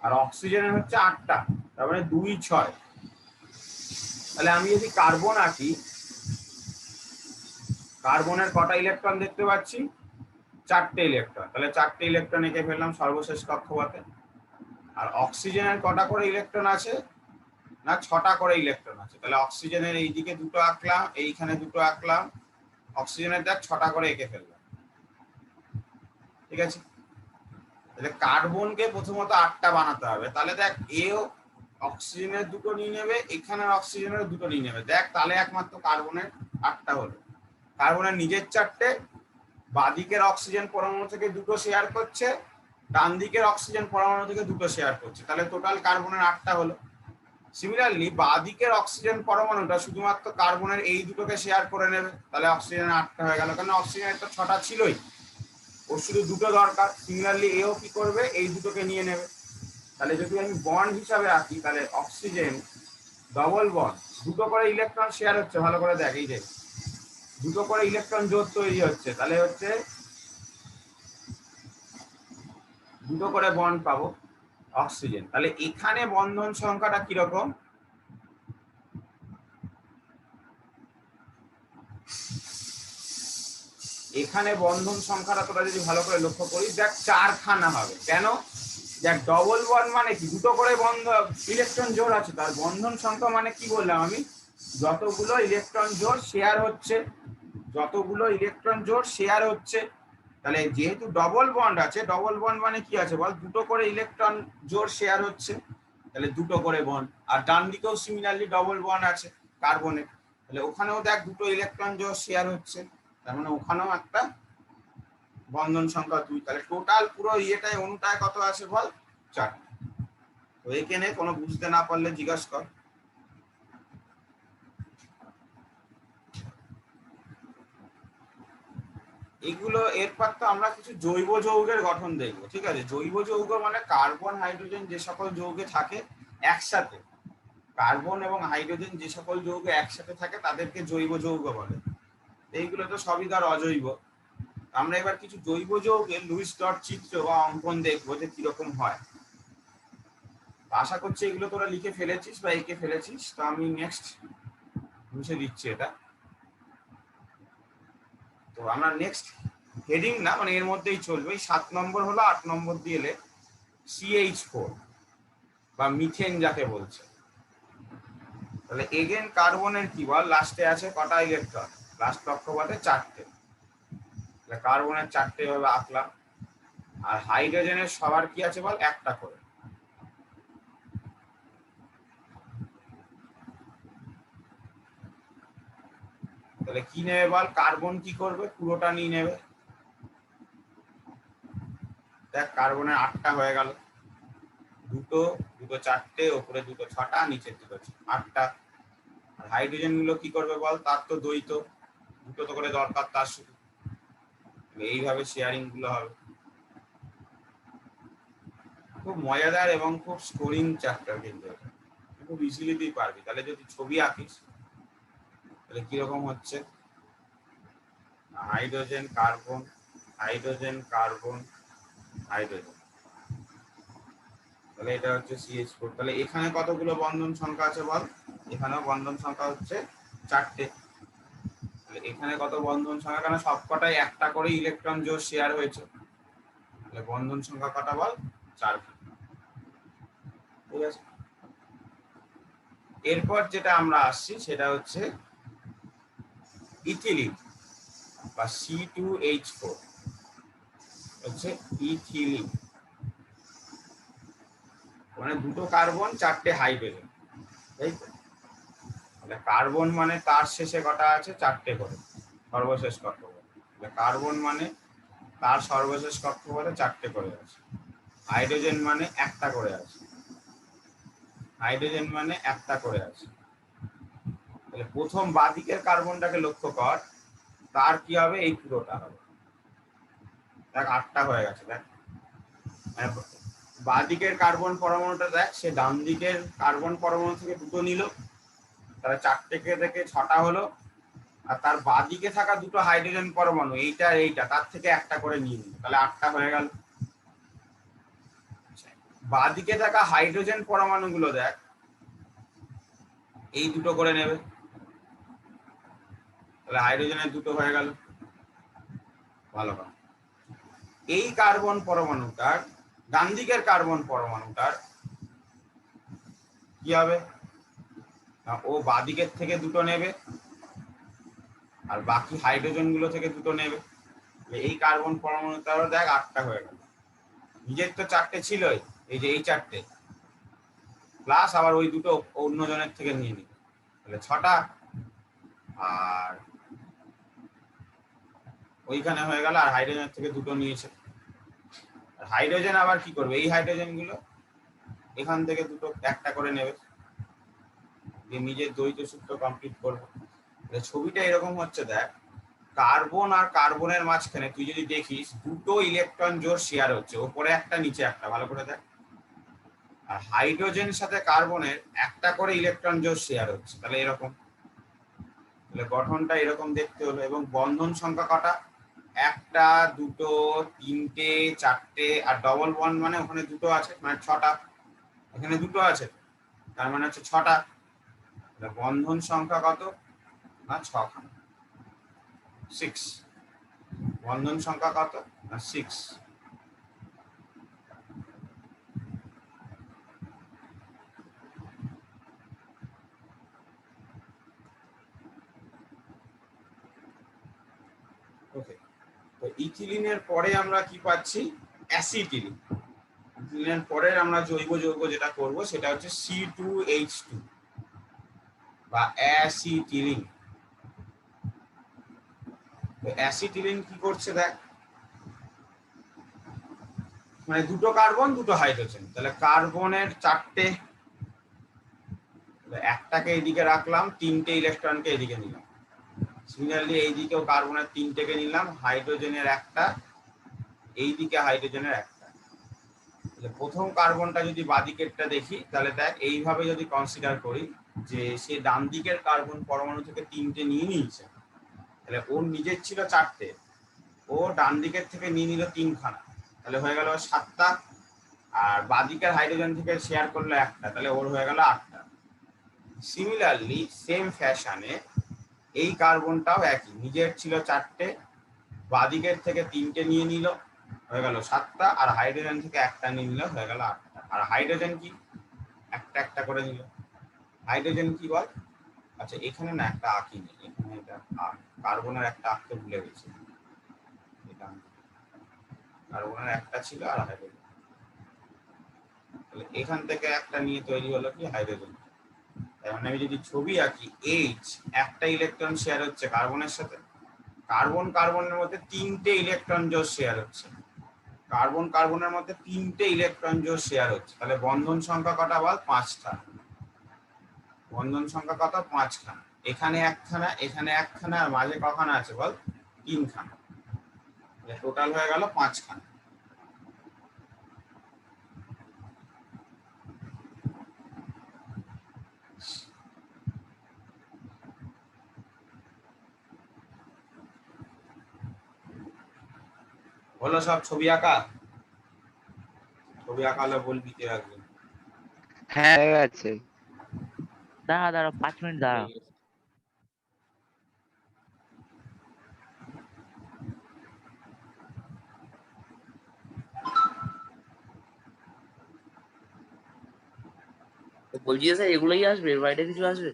আর অক্সিজেনের হচ্ছে 8টা, তার মানে 2 6। তাহলে আমি যদি কার্বন আঁকি, কার্বনের কটা ইলেকট্রন দেখতে পাচ্ছি? 4টে ইলেকট্রন, তাহলে 4টে ইলেকট্রন এঁকে ফেললাম সর্বশেষ কক্ষপথে। আর অক্সিজেনের কটা করে ইলেকট্রন আছে? না 6টা করে ইলেকট্রন আছে, তাহলে অক্সিজেনের এইদিকে দুটো আঁকলাম, এইখানে দুটো আঁকলাম, অক্সিজেনের দেখ 6টা করে এঁকে ফেললাম। ঠিক আছে, তাহলে কার্বনকে প্রথমত 8টা বানাতে হবে। তাহলে দেখ এও অক্সিজেনের দুটো নিয়ে নেবে, এখানে অক্সিজেনের দুটো নিয়ে নেবে। দেখ তাহলে একমাত্র কার্বনের 8টা হলো। কার্বনের নিজের 4টে, বাঁদিকের অক্সিজেন পরমাণু থেকে দুটো শেয়ার করছে, ডান দিকের অক্সিজেন পরমাণু থেকে দুটো শেয়ার করছে, তাহলে টোটাল কার্বনের 8টা হলো। সিমিলারলি বাঁ দিকের অক্সিজেন পরমাণুটা শুধুমাত্র কার্বনের এই দুটোকে শেয়ার করে নেবে, তাহলে অক্সিজেন 8টা হয়ে গেল, কারণ অক্সিজেনের তো 6টা ছিলই, ওর শুধু দুটো দরকার। সিমিলারলি এও কি করবে, এই দুটোকে নিয়ে নেবে। তাহলে যদি আমি বন্ড হিসাবে রাখি, তাহলে অক্সিজেন ডবল বন্ড, দুটো করে ইলেকট্রন শেয়ার হচ্ছে, ভালো করে দেখ, এই যে দুটো করে ইলেকট্রন জোড় তৈরি হচ্ছে, তাহলে হচ্ছে দুটো করে বন্ড পাবো অক্সিজেন। তাহলে এখানে বন্ধন সংখ্যাটা কিরকম, এখানে বন্ধন সংখ্যাটা তোরা যদি ভালো করে লক্ষ্য করিস, দেখ 4খানা হবে। কেন, দেখ ডবল বন্ড মানে কি, দুটো করে বন্ধ ইলেকট্রন জোড় আছে, তার বন্ধন সংখ্যা মানে কি বললাম আমি, যতগুলো ইলেকট্রন জোড় শেয়ার হচ্ছে, যতগুলো ইলেকট্রন জোড় শেয়ার হচ্ছে। তাহলে যেহেতু ডবল বন্ড আছে, ডবল বন্ড মানে কি আছে বল, দুটো করে ইলেকট্রন জোড় শেয়ার হচ্ছে, তাহলে দুটো করে বন্ড। আর ডান দিকেও সিমিলারলি ডবল বন্ড আছে কার্বনের, তাহলে ওখানেও দেখ দুটো ইলেকট্রন জোড় শেয়ার হচ্ছে, তার মানে ওখানেও একটা বন্ধন সংখ্যা 2। তাহলে টোটাল পুরো ইয়েটায় অণুটায় কত আছে বল, 4। তো এখানে কোনো বুঝতে না পারলে জিজ্ঞাসা কর। এগুলো এরপর তো আমরা কিছু জৈব যৌগের গঠন দেখবো, ঠিক আছে। জৈব যৌগ মানে কার্বন হাইড্রোজেন যে সকল যৌগে থাকে একসাথে, কার্বন এবং হাইড্রোজেন যে সকল যৌগ একসাথে থাকে তাদেরকে জৈব যৌগ বলে। এইগুলো তো সবই ধর অজৈব। আমরা এবার কিছু জৈব যৌগের লুইস ডট চিত্র বা অঙ্কন দেখবো যে কিরকম হয়। আশা করছি এগুলো তোরা লিখে ফেলেছিস বা এঁকে ফেলেছিস, তো আমি নেক্সট মুছে দিচ্ছি এটা। তো আমরা নেক্সট হেডিং না, মানে এর মধ্যেই চলবে, 7 নম্বর হলো 8 নম্বর দিয়ে এলে CH4 বা মিথেন যাকে বলছে। তাহলে এগেন কার্বনের কি বল, লাস্টে আছে কটা ইলেকট্রন, লাস্ট কক্ষপথে 4টে, তাহলে কার্বনের 4টে ভাবে আঁকলাম। আর হাইড্রোজেনের সবার কি আছে বল, একটা করে। তাহলে কি নেবে বল, কার্বন কি করবে, পুরোটা নিয়ে নেবে। দেখ কার্বনের 8টা হয়ে গেল, দুটো দুটো 4টে, ওপরে দুটো 6টা, নিচে দুটো 8টা। আর হাইড্রোজেন গুলো কি করবে বল, তার তো দ্বৈত, দুটো তো করে দরকার তার শুধু, এইভাবে শেয়ারিং গুলো হবে। খুব মজাদার এবং খুব স্কোরিং চ্যাপ্টার, কিন্তু খুব ইজিলি তুই পারবি। তাহলে যদি ছবি আঁকিস তাহলে কিরকম হচ্ছে, hydrogen carbon, hydrogen carbon, hydrogen, তাহলে এটা হচ্ছে CH4। তাহলে এখানে কতগুলো বন্ধন সংখ্যা আছে বল, এখানেও বন্ধন সংখ্যা হচ্ছে 4টে। তাহলে এখানে কত বন্ধন সংখ্যা, কেন সবকটাই একটা করে ইলেকট্রন জোড় শেয়ার হয়েছে, তাহলে বন্ধন সংখ্যা কটা বল, 4। ঠিক আছে। এরপর যেটা আমরা আসছি সেটা হচ্ছে ইথিলিন বা C2H4 হচ্ছে ইথিলিন, মানে দুটো কার্বন 4টে হাইড্রোজেন, তাই তো। তাহলে কার্বন মানে তার শেষে কটা আছে, 4টে করে, সর্বশেষ কক্ষপথে। তাহলে কার্বন মানে তার সর্বশেষ কক্ষপথে 4টে করে আছে। হাইড্রোজেন মানে একটা করে আছে, হাইড্রোজেন মানে একটা করে আছে। তাহলে প্রথম বাঁদিকের কার্বনটাকে লক্ষ্য কর, তার কি হবে, এই পুরোটা হবে, দেখ 8টা হয়ে গেছে। দেখ বাঁদিকের কার্বন পরমাণুটা দেখ, সে ডান দিকের কার্বন পরমাণু থেকে দুটো নিল, তাহলে 4টে থেকে 6টা হলো। আর তার বাঁদিকে থাকা দুটো হাইড্রোজেন পরমাণু, এইটা আর এইটা, তার থেকে একটা করে নিয়ে নিল, তাহলে 8টা হয়ে গেল। বাঁদিকে থাকা হাইড্রোজেন পরমাণুগুলো দেখ, এই দুটো করে নেবে, তাহলে হাইড্রোজেনের দুটো হয়ে গেল, ভালো কথা। এই কার্বন পরমাণুটার, ডান দিকের কার্বন পরমাণুটার কি হবে, ও বাঁদিকের থেকে দুটো নেবে আর বাকি হাইড্রোজেন গুলো থেকে দুটো নেবে। এই কার্বন পরমাণুটারও দেখ 8টা হয়ে গেল, নিজের তো 4টে ছিলই, এই যে এই 4টে প্লাস আবার ওই দুটো অন্যজনের থেকে নিয়ে নিবে, তাহলে 6টা। আর ওইখানে হয়ে গেল, আর হাইড্রোজেনের থেকে দুটো নিয়েছে। আর হাইড্রোজেন আবার কি করবে, এই হাইড্রোজেন গুলো এখান থেকে দুটো একটা করে নেবে, নিজের দ্বৈত সূত্র কমপ্লিট করবো। ছবিটা এরকম হচ্ছে, দেখ কার্বন আর কার্বনের মাঝখানে তুই যদি দেখিস দুটো ইলেকট্রন জোড় শেয়ার হচ্ছে, ওপরে একটা নিচে একটা, ভালো করে দেখ। আর হাইড্রোজেনের সাথে কার্বনের একটা করে ইলেকট্রন জোড় শেয়ার হচ্ছে, তাহলে এরকম, তাহলে গঠনটা এরকম দেখতে হলো। এবং বন্ধন সংখ্যা কটা? একটা, দুটো, তিনটে, চারটে, আর ডবল বন্ড মানে ওখানে দুটো আছে, মানে ছটা। এখানে দুটো আছে, তার মানে হচ্ছে ছটা। বন্ধন সংখ্যা কত? না, ছখানা, 6। বন্ধন সংখ্যা কত? না, 6। ওকে, তো ইথিলিনের পরে আমরা কি পাচ্ছি? অ্যাসিটিলিন। ইথিলিনের পরে আমরা জৈব যৌগ যেটা করব সেটা হচ্ছে C2H2 বা অ্যাসিটিলিন। তো অ্যাসিটিলিন কি করছে দেখ, মানে দুটো কার্বন দুটো হাইড্রোজেন, তাহলে কার্বনের চারটে, একটাকে এইদিকে রাখলাম, তিনটে ইলেকট্রনকে এদিকে নিলাম। সিমিলারলি এইদিকেও কার্বনের তিনটেকে নিলাম, হাইড্রোজেনের একটা, এইদিকে হাইড্রোজেনের একটা। প্রথম কার্বনটা যদি বাদিকেরটা দেখি তাহলে দেখ এইভাবে যদি কনসিডার করি যে সে ডান দিকের কার্বন পরমাণু থেকে তিনটে নিয়ে নিয়েছে, তাহলে ওর নিজের ছিল চারটে, ও ডান দিকের থেকে নিয়ে নিল তিনখানা, তাহলে হয়ে গেল 7টা। আর বাদিকের হাইড্রোজেন থেকে শেয়ার করলো একটা, তাহলে ওর হয়ে গেল 8টা। সিমিলারলি সেম ফ্যাশনে এই কার্বনটাও একই, নিজের ছিল চারটে, বাদিকের থেকে তিনটে নিয়ে নিল, হয়ে গেল 7টা। আর হাইড্রোজেন থেকে একটা নিয়ে নিল, হয়ে গেল 8টা। আর হাইড্রোজেন কি? একটা একটা করে নিল। হাইড্রোজেন কি বল? আচ্ছা এখানে না একটা আঁকি নেই, এখানে এটা কার্বনের একটা আঁকতে ভুলে গেছি। এটা কার্বনের একটা ছিল আর হাইড্রোজেন, তাহলে এখান থেকে একটা নিয়ে তৈরি হলো কি? হাইড্রোজেন। তার মানে আমি যদি ছবি আঁকি, এইচ একটা ইলেকট্রন শেয়ার হচ্ছে কার্বনের সাথে, কার্বন কার্বনের মধ্যে তিনটে ইলেকট্রন জোড় শেয়ার হচ্ছে, কার্বন কার্বনের মধ্যে তিনটে ইলেকট্রন জোড় শেয়ার হচ্ছে, তাহলে বন্ধন সংখ্যা কটা বল? 5টা। বন্ধন সংখ্যা কত? 5খানা। এখানে একখানা, এখানে একখানা, আর মাঝে কখানা আছে বল? 3খানা। টোটাল হয়ে গেল 5খানা। হলো সব ছবি আঁকা? ছবি আঁকা হলে বলবি কে রাখবেন। হ্যাঁ হয়ে গেছে। দাঁড়া দাঁড়া 5 মিনিট দাঁড়া। বলছি যে স্যার এগুলোই আসবে, এর বাইরে কিছু আসবে?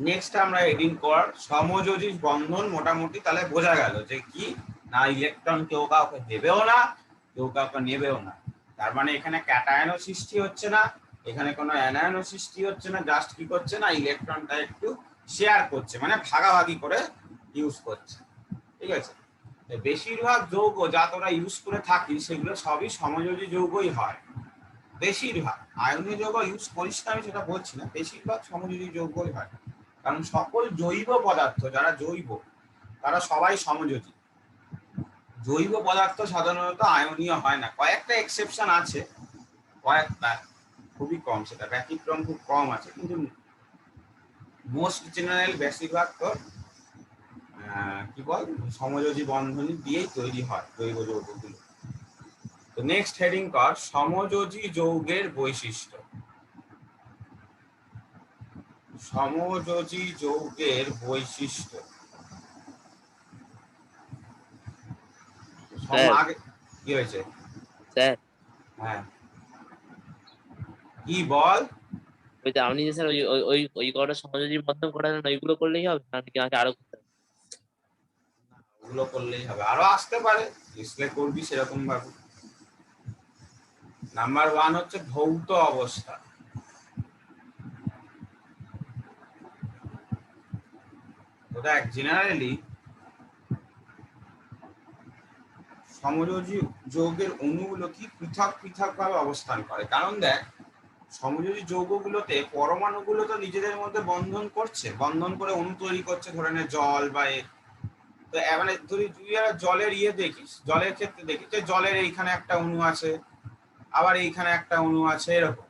নেক্সট আমরা এডিং কর সমযোজী বন্ধন। মোটামুটি তাহলে বোঝা গেল যে কি না, ইলেকট্রন কেউ কাউকে দেবেও না, কেউ কাউকে নেবেও না। তার মানে এখানে ক্যাটায়নও সৃষ্টি হচ্ছে না, এখানে কোনো অ্যানায়নও সৃষ্টি হচ্ছে না, জাস্ট কি করছে না, ইলেকট্রনটা একটু শেয়ার করছে, মানে ভাগাভাগি করে ইউজ করছে। ঠিক আছে, বেশিরভাগ যৌগ যা তোরা ইউজ করে থাকিস সেগুলো সবই সমযোজী যৌগই হয়। বেশিরভাগ আয়নীয় যৌগ ইউজ করিস না আমি সেটা বলছি না, বেশিরভাগ সমযোজী যৌগই হয়। কারণ সকল জৈব পদার্থ যারা জৈব তারা সবাই সমযোজী। জৈব পদার্থ সাধারণত আয়নীয় হয় না, কয়েকটা এক্সেপশন আছে, কয়েকটা খুবই কম, সেটা ব্যতিক্রম খুব কম আছে, কিন্তু মোস্ট জেনারেল বেশিরভাগ তো কি বল সমযোজী বন্ধনী দিয়েই তৈরি হয় জৈব যৌগগুলো। তো তো নেক্সট হেডিং কর সমযোজী যৌগের বৈশিষ্ট্য। সমযোজী যৌগের বৈশিষ্ট্য স্যার আগে কি হয়েছে? স্যার হ্যাঁ কি বল? ওই যে আপনি যে স্যার ওই ওই ওই ওই কটা সমাজের মাধ্যম করা ওইগুলো করলেই হবে নাকি আমাকে আরো করতে হবে? ওগুলো করলেই হবে, আরো আসতে পারে, ডিসপ্লে করবি সেরকম ভাবে। নাম্বার 1 হচ্ছে ভৌত অবস্থা। তো দেখ জেনারেলি সমযোজী যৌগের অণুগুলো কি পৃথক পৃথক ভাবে অবস্থান করে, কারণ দেখ সমযোজী যৌগগুলোতে পরমাণুগুলো তো নিজেদের মধ্যে বন্ধন করছে, বন্ধন করে অণু তৈরি করছে, ধরে নে জল বা তো মানে তুই জলের দেখিস, জলের ক্ষেত্রে দেখিস যে জলের এইখানে একটা অণু আছে, আবার এইখানে একটা অণু আছে, এরকম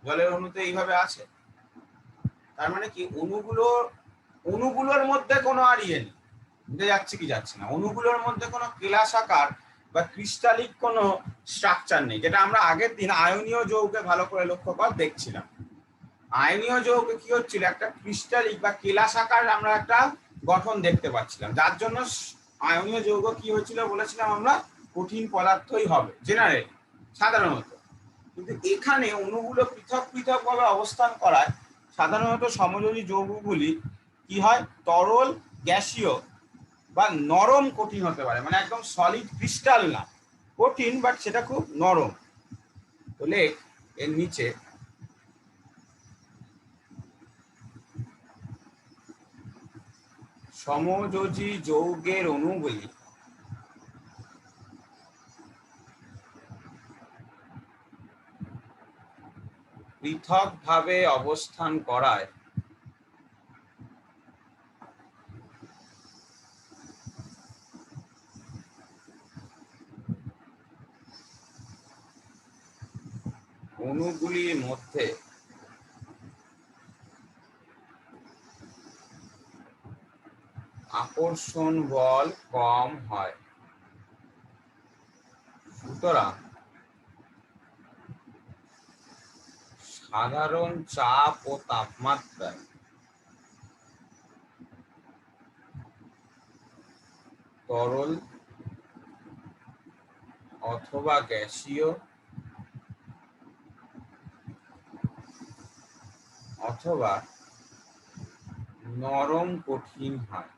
জলের অণুতে এইভাবে আছে। তার মানে কি অণুগুলোর মধ্যে কোনো আর নেই, বুঝে যাচ্ছে কি যাচ্ছে না, অণুগুলোর মধ্যে কোনো কেলাসাকার বা ক্রিস্টালিক কোনো স্ট্রাকচার নেই, যেটা আমরা আগের দিন আয়নীয় যৌগে ভালো করে লক্ষ্য কর দেখছিলাম। আয়নীয় যৌগে কি হচ্ছিল, একটা ক্রিস্টালিক বা কেলাসাকার আমরা একটা গঠন দেখতে পাচ্ছিলাম, যার জন্য আয়নীয় যৌগ কি হয়েছিল বলেছিলাম আমরা, কঠিন পদার্থই হবে জেনারেলি সাধারণত। কিন্তু এখানে অণুগুলো পৃথক পৃথক ভাবে অবস্থান করায় সাধারণত সমযোজী যৌগগুলি কি হয়, তরল, গ্যাসীয় বা নরম কঠিন হতে পারে, মানে একদম সলিড ক্রিস্টাল না, কঠিন বাট সেটা খুব নরম। তো লেখ এর নিচে সমযোজী যৌগের অণুগুলি পৃথকভাবে অবস্থান করায় অণুগুলির মধ্যে আকর্ষণ বল কম হয়। সুতরাং সাধারণ চাপ ও তাপমাত্রায় তরল অথবা গ্যাসীয় অথবা নরম কঠিন হয়,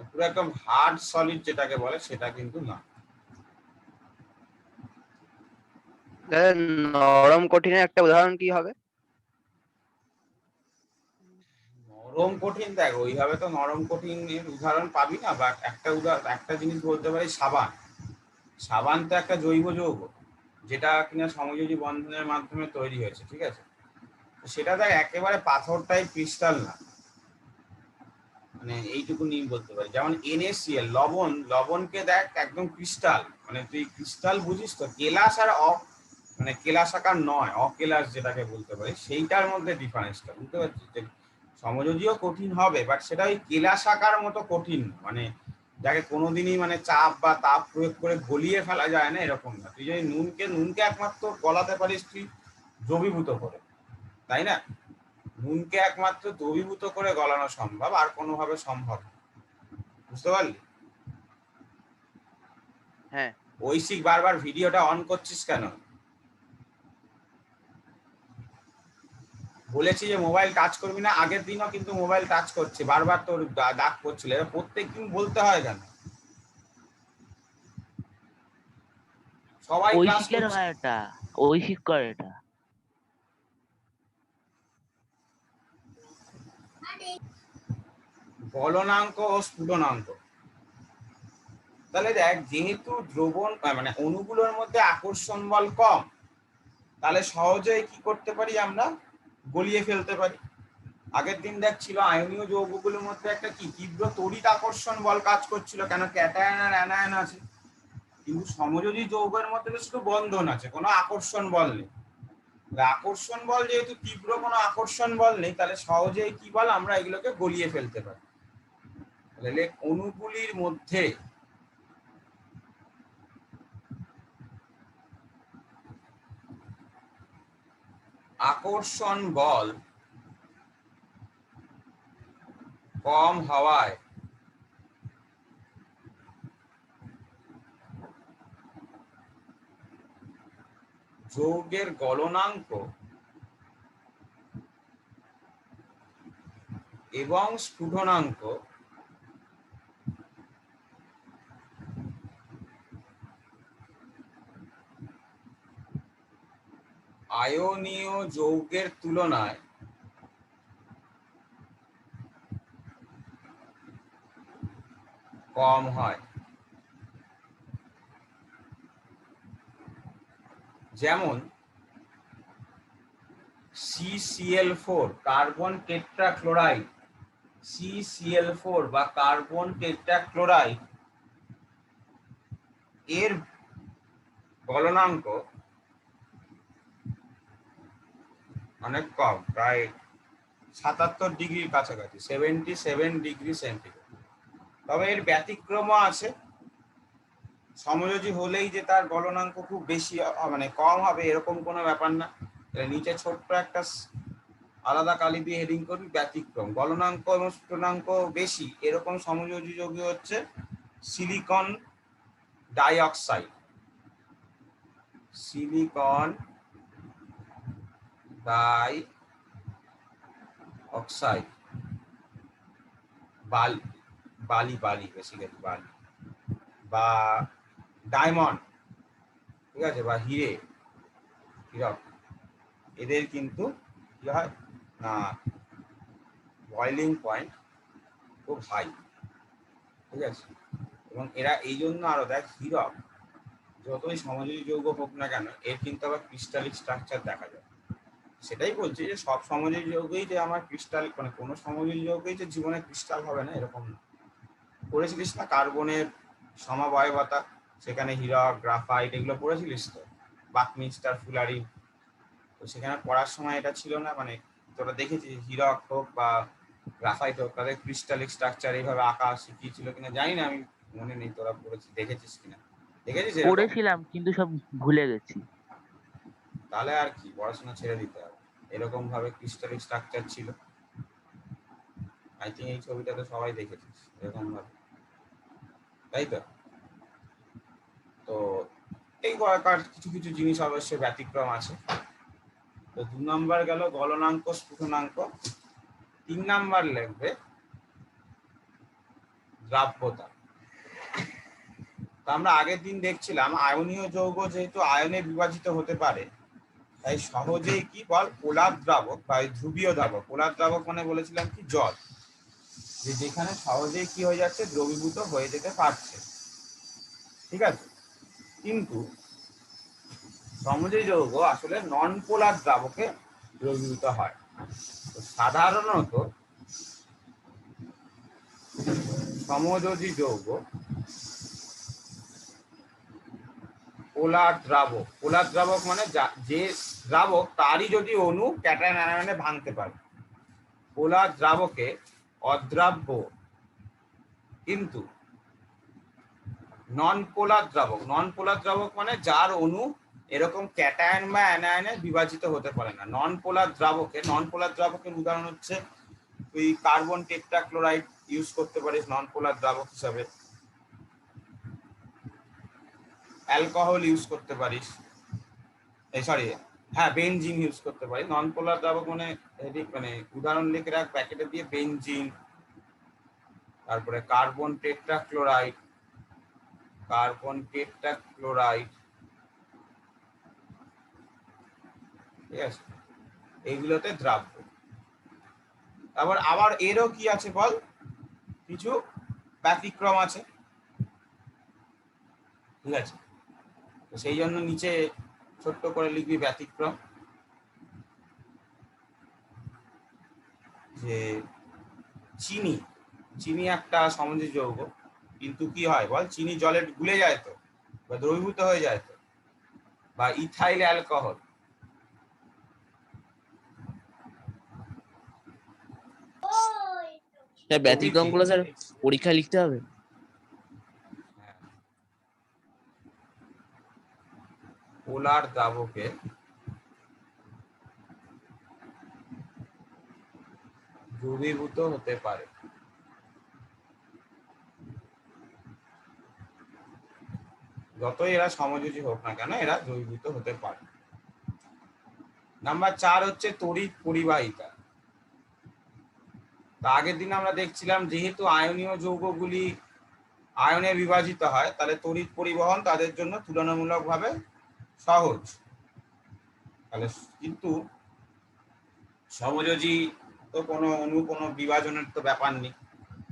পুরো একদম হার্ড সলিড যেটাকে বলে সেটা কিন্তু না। নরম কঠিনের একটা উদাহরণ কি হবে? নরম কঠিন দেখ ওইভাবে তো নরম কঠিনের উদাহরণ পাবি না, বাট একটা জিনিস বলতে পারি, সাবান। সাবান তো একটা জৈব যৌগ যেটা কিনা সমযোজী বন্ধনের মাধ্যমে তৈরি হয়েছে, ঠিক আছে? সেটা দেখ একেবারে পাথর টাইপ ক্রিস্টাল না, মানে এইটুকু নিয়ে বলতে পারি। যেমন NaCl লবণকে দেখ একদম ক্রিস্টাল, মানে তুই ক্রিস্টাল বুঝিস তো, কেলাস আর মানে কেলাসাকার নয়, অকেলাস যেটাকে বলতে পারি, সেইটার মধ্যে ডিফারেন্সটা বুঝতে পারছিস, যে সমযোজীও কঠিন হবে বাট সেটা ওই কেলাসাকার মতো কঠিন, মানে যাকে কোনোদিনই মানে চাপ বা তাপ প্রয়োগ করে গলিয়ে ফেলা যায় না, এরকম না। তুই যদি নুনকে একমাত্র গলাতে পারিস তুই দ্রবীভূত করে, তাই না? নুনকে একমাত্র দ্রবীভূত করে গলানো সম্ভব, আর কোনোভাবে সম্ভব না, বুঝতে পারলি? হ্যাঁ, ঐশিক বারবার ভিডিওটা অন করছিস কেন? বলেছি যে মোবাইল টাচ করবি না, আগের দিনও কিন্তু মোবাইল টাচ করছে, বারবার তোর ডাক করছিল, প্রত্যেকদিন বলতে হয় কেন? সবাই ক্লাস ঐশিকের করছে। হয় এটা, ঐশিক করে এটা। গলনাঙ্ক ও স্ফুটনাঙ্ক, তাহলে দেখ যেহেতু দ্রবণ মানে অণুগুলোর মধ্যে আকর্ষণ বল কম, তাহলে সহজেই কি করতে পারি আমরা, গলিয়ে ফেলতে পারি। আগের দিন দেখ ছিল আয়নীয় যৌগগুলোর মধ্যে একটা কি তীব্র তড়িৎ আকর্ষণ বল কাজ করছিল, কেন ক্যাটায়ন আর অ্যানায়ন আছে, কিন্তু সমযোজী যৌগের মধ্যে তো শুধু বন্ধন আছে, কোনো আকর্ষণ বল নেই। আকর্ষণ বল যেহেতু তীব্র কোনো আকর্ষণ বল নেই, তাহলে সহজেই কি বল আমরা এগুলোকে গলিয়ে ফেলতে পারি। তাহলে অণুগুলির মধ্যে আকর্ষণ বল কম হওয়ায় যৌগের গলনাঙ্ক এবং স্ফুটনাঙ্ক আয়নীয় যৌগের তুলনায় কম হয়। যেমন CCl4 কার্বন টেট্রাক্লোরাইড, CCl4 বা কার্বন টেট্রাক্লোরাইড এর গলনাঙ্ক অনেক কম, প্রায় 77 ডিগ্রির কাছাকাছি, 77 ডিগ্রি সেন্টিগ্রেড। তবে এর ব্যতিক্রমও আছে। সমযোজী হলেই যে তার গলনাঙ্ক খুব বেশি মানে কম হবে এরকম কোনো ব্যাপার না। নিচে ছোট্ট একটা আলাদা কালি দিয়ে হেডিং করবি ব্যতিক্রম। গলনাঙ্ক এবং স্ফুটনাঙ্ক বেশি এরকম সমযোজী যৌগ হচ্ছে silicon dioxide, silicon die oxide, বালি বেসিক্যালি বালি বা ডায়মন্ড, ঠিক আছে, বা হীরক, এদের কিন্তু কি হয় না বয়লিং পয়েন্ট খুব হাই, ঠিক আছে। এবং এরা এই জন্য আরো দেখ, হীরক যতই সমযোজী যৌগ হোক না কেন এর কিন্তু আবার ক্রিস্টালিক স্ট্রাকচার দেখা যায়। সেটাই বলছি যে সব সমযোজী যৌগই যে আমার ক্রিস্টাল, মানে কোনো সমযোজী যৌগই যে জীবনে ক্রিস্টাল হবে না এরকম না। পড়েছিলিস না কার্বনের সমবায়বতা, সেখানে হীরক, গ্রাফাইট এগুলো পড়েছিলিস তো, বাকমিস্টার, ফুলারি। তো সেখানে পড়ার সময় এটা ছিল না, মানে তোরা দেখেছিস হীরক হোক বা গ্রাফাইট হোক তাদের ক্রিস্টালিক স্ট্রাকচার এইভাবে আঁকা শিখিয়েছিল কিনা জানি না, আমি মনে নেই তোরা পড়েছিস, দেখেছিস কিনা। দেখেছিস এরকম? পড়েছিলাম কিন্তু সব ভুলে গেছি। তাহলে আর কি, পড়াশোনা ছেড়ে দিতে হবে। এরকম ভাবে ক্রিস্টালিক স্ট্রাকচার ছিল, আই থিঙ্ক এই ছবিটা তো সবাই দেখেছিস এরকম ভাবে, তাই তো? তো এই কয়েকবার কিছু কিছু জিনিস অবশ্যই ব্যতিক্রম আছে। তো 2 নম্বর গেল গলনাঙ্ক স্ফুটনাঙ্ক। 3 নাম্বার লিখবে দ্রাব্যতা। তো আমরা আগের দিন দেখছিলাম আয়নীয় যৌগ যেহেতু আয়নে বিভাজিত হতে পারে তাই সহজেই কি বল পোলার দ্রাবক বা ধ্রুবীয় দ্রাবক। পোলার দ্রাবক মানে বলেছিলাম কি জল, যে যেখানে সহজেই কি হয়ে যাচ্ছে দ্রবীভূত হয়ে যেতে পারছে, ঠিক আছে। কিন্তু সমযোজী যৌগ আসলে নন পোলার দ্রাবকে দ্রবীভূত হয়। তো সাধারণত সমযোজী যৌগ পোলার দ্রাবক, পোলার দ্রাবক মানে যে দ্রাবক তারই যদি অণু ক্যাটায়ন আয়নে ভাঙতে পারে। পোলার দ্রাবকে অদ্রাব্য, কিন্তু নন পোলার দ্রাবক, নন পোলার দ্রাবক মানে যার অণু এরকম ক্যাটায়ন বা অ্যানায়নে বিভাজিত হতে পারে না। নন পোলার দ্রাবকের উদাহরণ হচ্ছে তুই কার্বন টেট্রাক্লোরাইড ইউজ করতে পারিস নন পোলার দ্রাবক হিসাবে, অ্যালকোহল ইউজ করতে পারিস, বেনজিন ইউজ করতে পারিস। নন পোলার দ্রাবক মানে উদাহরণ লিখে রাখ প্যাকেটে দিয়ে, বেনজিন, তারপরে কার্বন টেট্রাক্লোরাইড, ঠিক আছে, এইগুলোতে দ্রাব্য। তারপর আবার এরও কি আছে বল, কিছু ব্যতিক্রম আছে, ঠিক আছে। তো সেই জন্য নিচে ছোট্ট করে লিখবি ব্যতিক্রম, যে চিনি একটা সমযোজী যৌগ, কিন্তু কি হয় বল, চিনি জলে গুলে যায় তো বা দ্রবীভূত হয়ে যায় তো, বা ইথাইল অ্যালকোহল, স্যার ব্যতিক্রম গুলো স্যার পরীক্ষায় লিখতে হবে? পোলার দ্রাবকে দ্রবীভূত হতে পারে। যতই এরা সমযোজী হোক না কেন এরা দ্রবীভূত হতে পারে। নাম্বার 4 হচ্ছে তড়িৎ পরিবাহিতা। তা আগের দিন আমরা দেখছিলাম যেহেতু আয়নীয় যৌগগুলি আয়নে বিভাজিত হয় তাহলে তড়িৎ পরিবহন তাদের জন্য তুলনামূলকভাবে সহজ। তাহলে কিন্তু সমযোজী তো কোনো অণু কোনো বিভাজনের তো ব্যাপার নেই,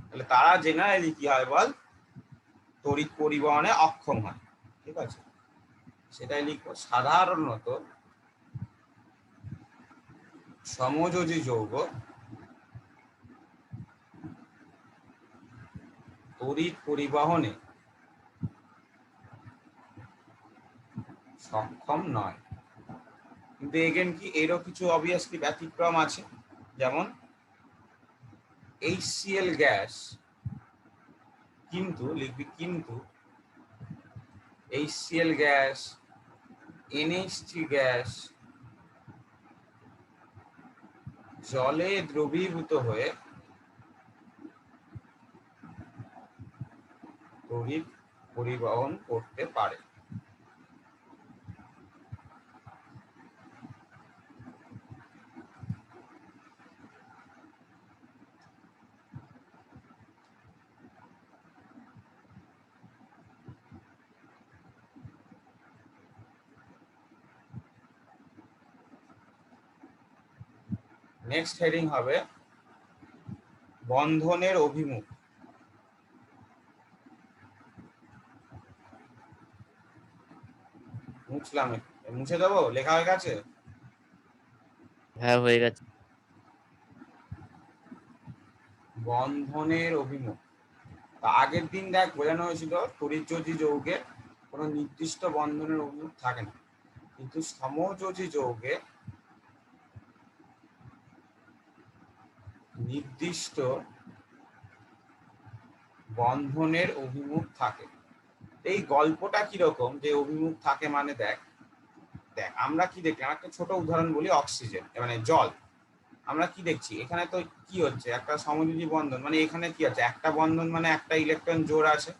তাহলে তারা জেনারেলি কি হয় বল, তড়িৎ পরিবহনে অক্ষম হয়। ঠিক আছে, সেটাই লিখবো। সাধারণত সমযোজী যৌগ তড়িৎ পরিবহনে সক্ষম নয়। কিন্তু এগেন কি এরও কিছু অবভিয়াসলি ব্যতিক্রম আছে, যেমন HCl গ্যাস কিন্তু লিখবি কিন্তু HCl গ্যাস, NH3 গ্যাস জলে দ্রবীভূত হয়ে তড়িৎ পরিবহন করতে পারে। নেক্সট হেডিং হবে বন্ধনের অভিমুখ। মুছলাম, মুছে দেবো, লেখা হয়ে গেছে? হ্যাঁ হয়ে গেছে। বন্ধনের অভিমুখ। তা আগের দিন দেখ বোঝানো হয়েছিল তড়িৎযোজী যৌগে কোনো নির্দিষ্ট বন্ধনের অভিমুখ থাকে না, কিন্তু সমযোজী যৌগে নির্দিষ্ট বন্ধনের অভিমুখ থাকে। এই গল্পটা কিরকম যে অভিমুখ থাকে মানে দেখ দেখ আমরা কি দেখলাম, একটা ছোট উদাহরণ বলি, অক্সিজেন মানে জল। আমরা কি দেখছি এখানে, তো কি হচ্ছে একটা সমযোজী বন্ধন, মানে এখানে কি আছে, একটা বন্ধন মানে একটা ইলেকট্রন জোড় আছে,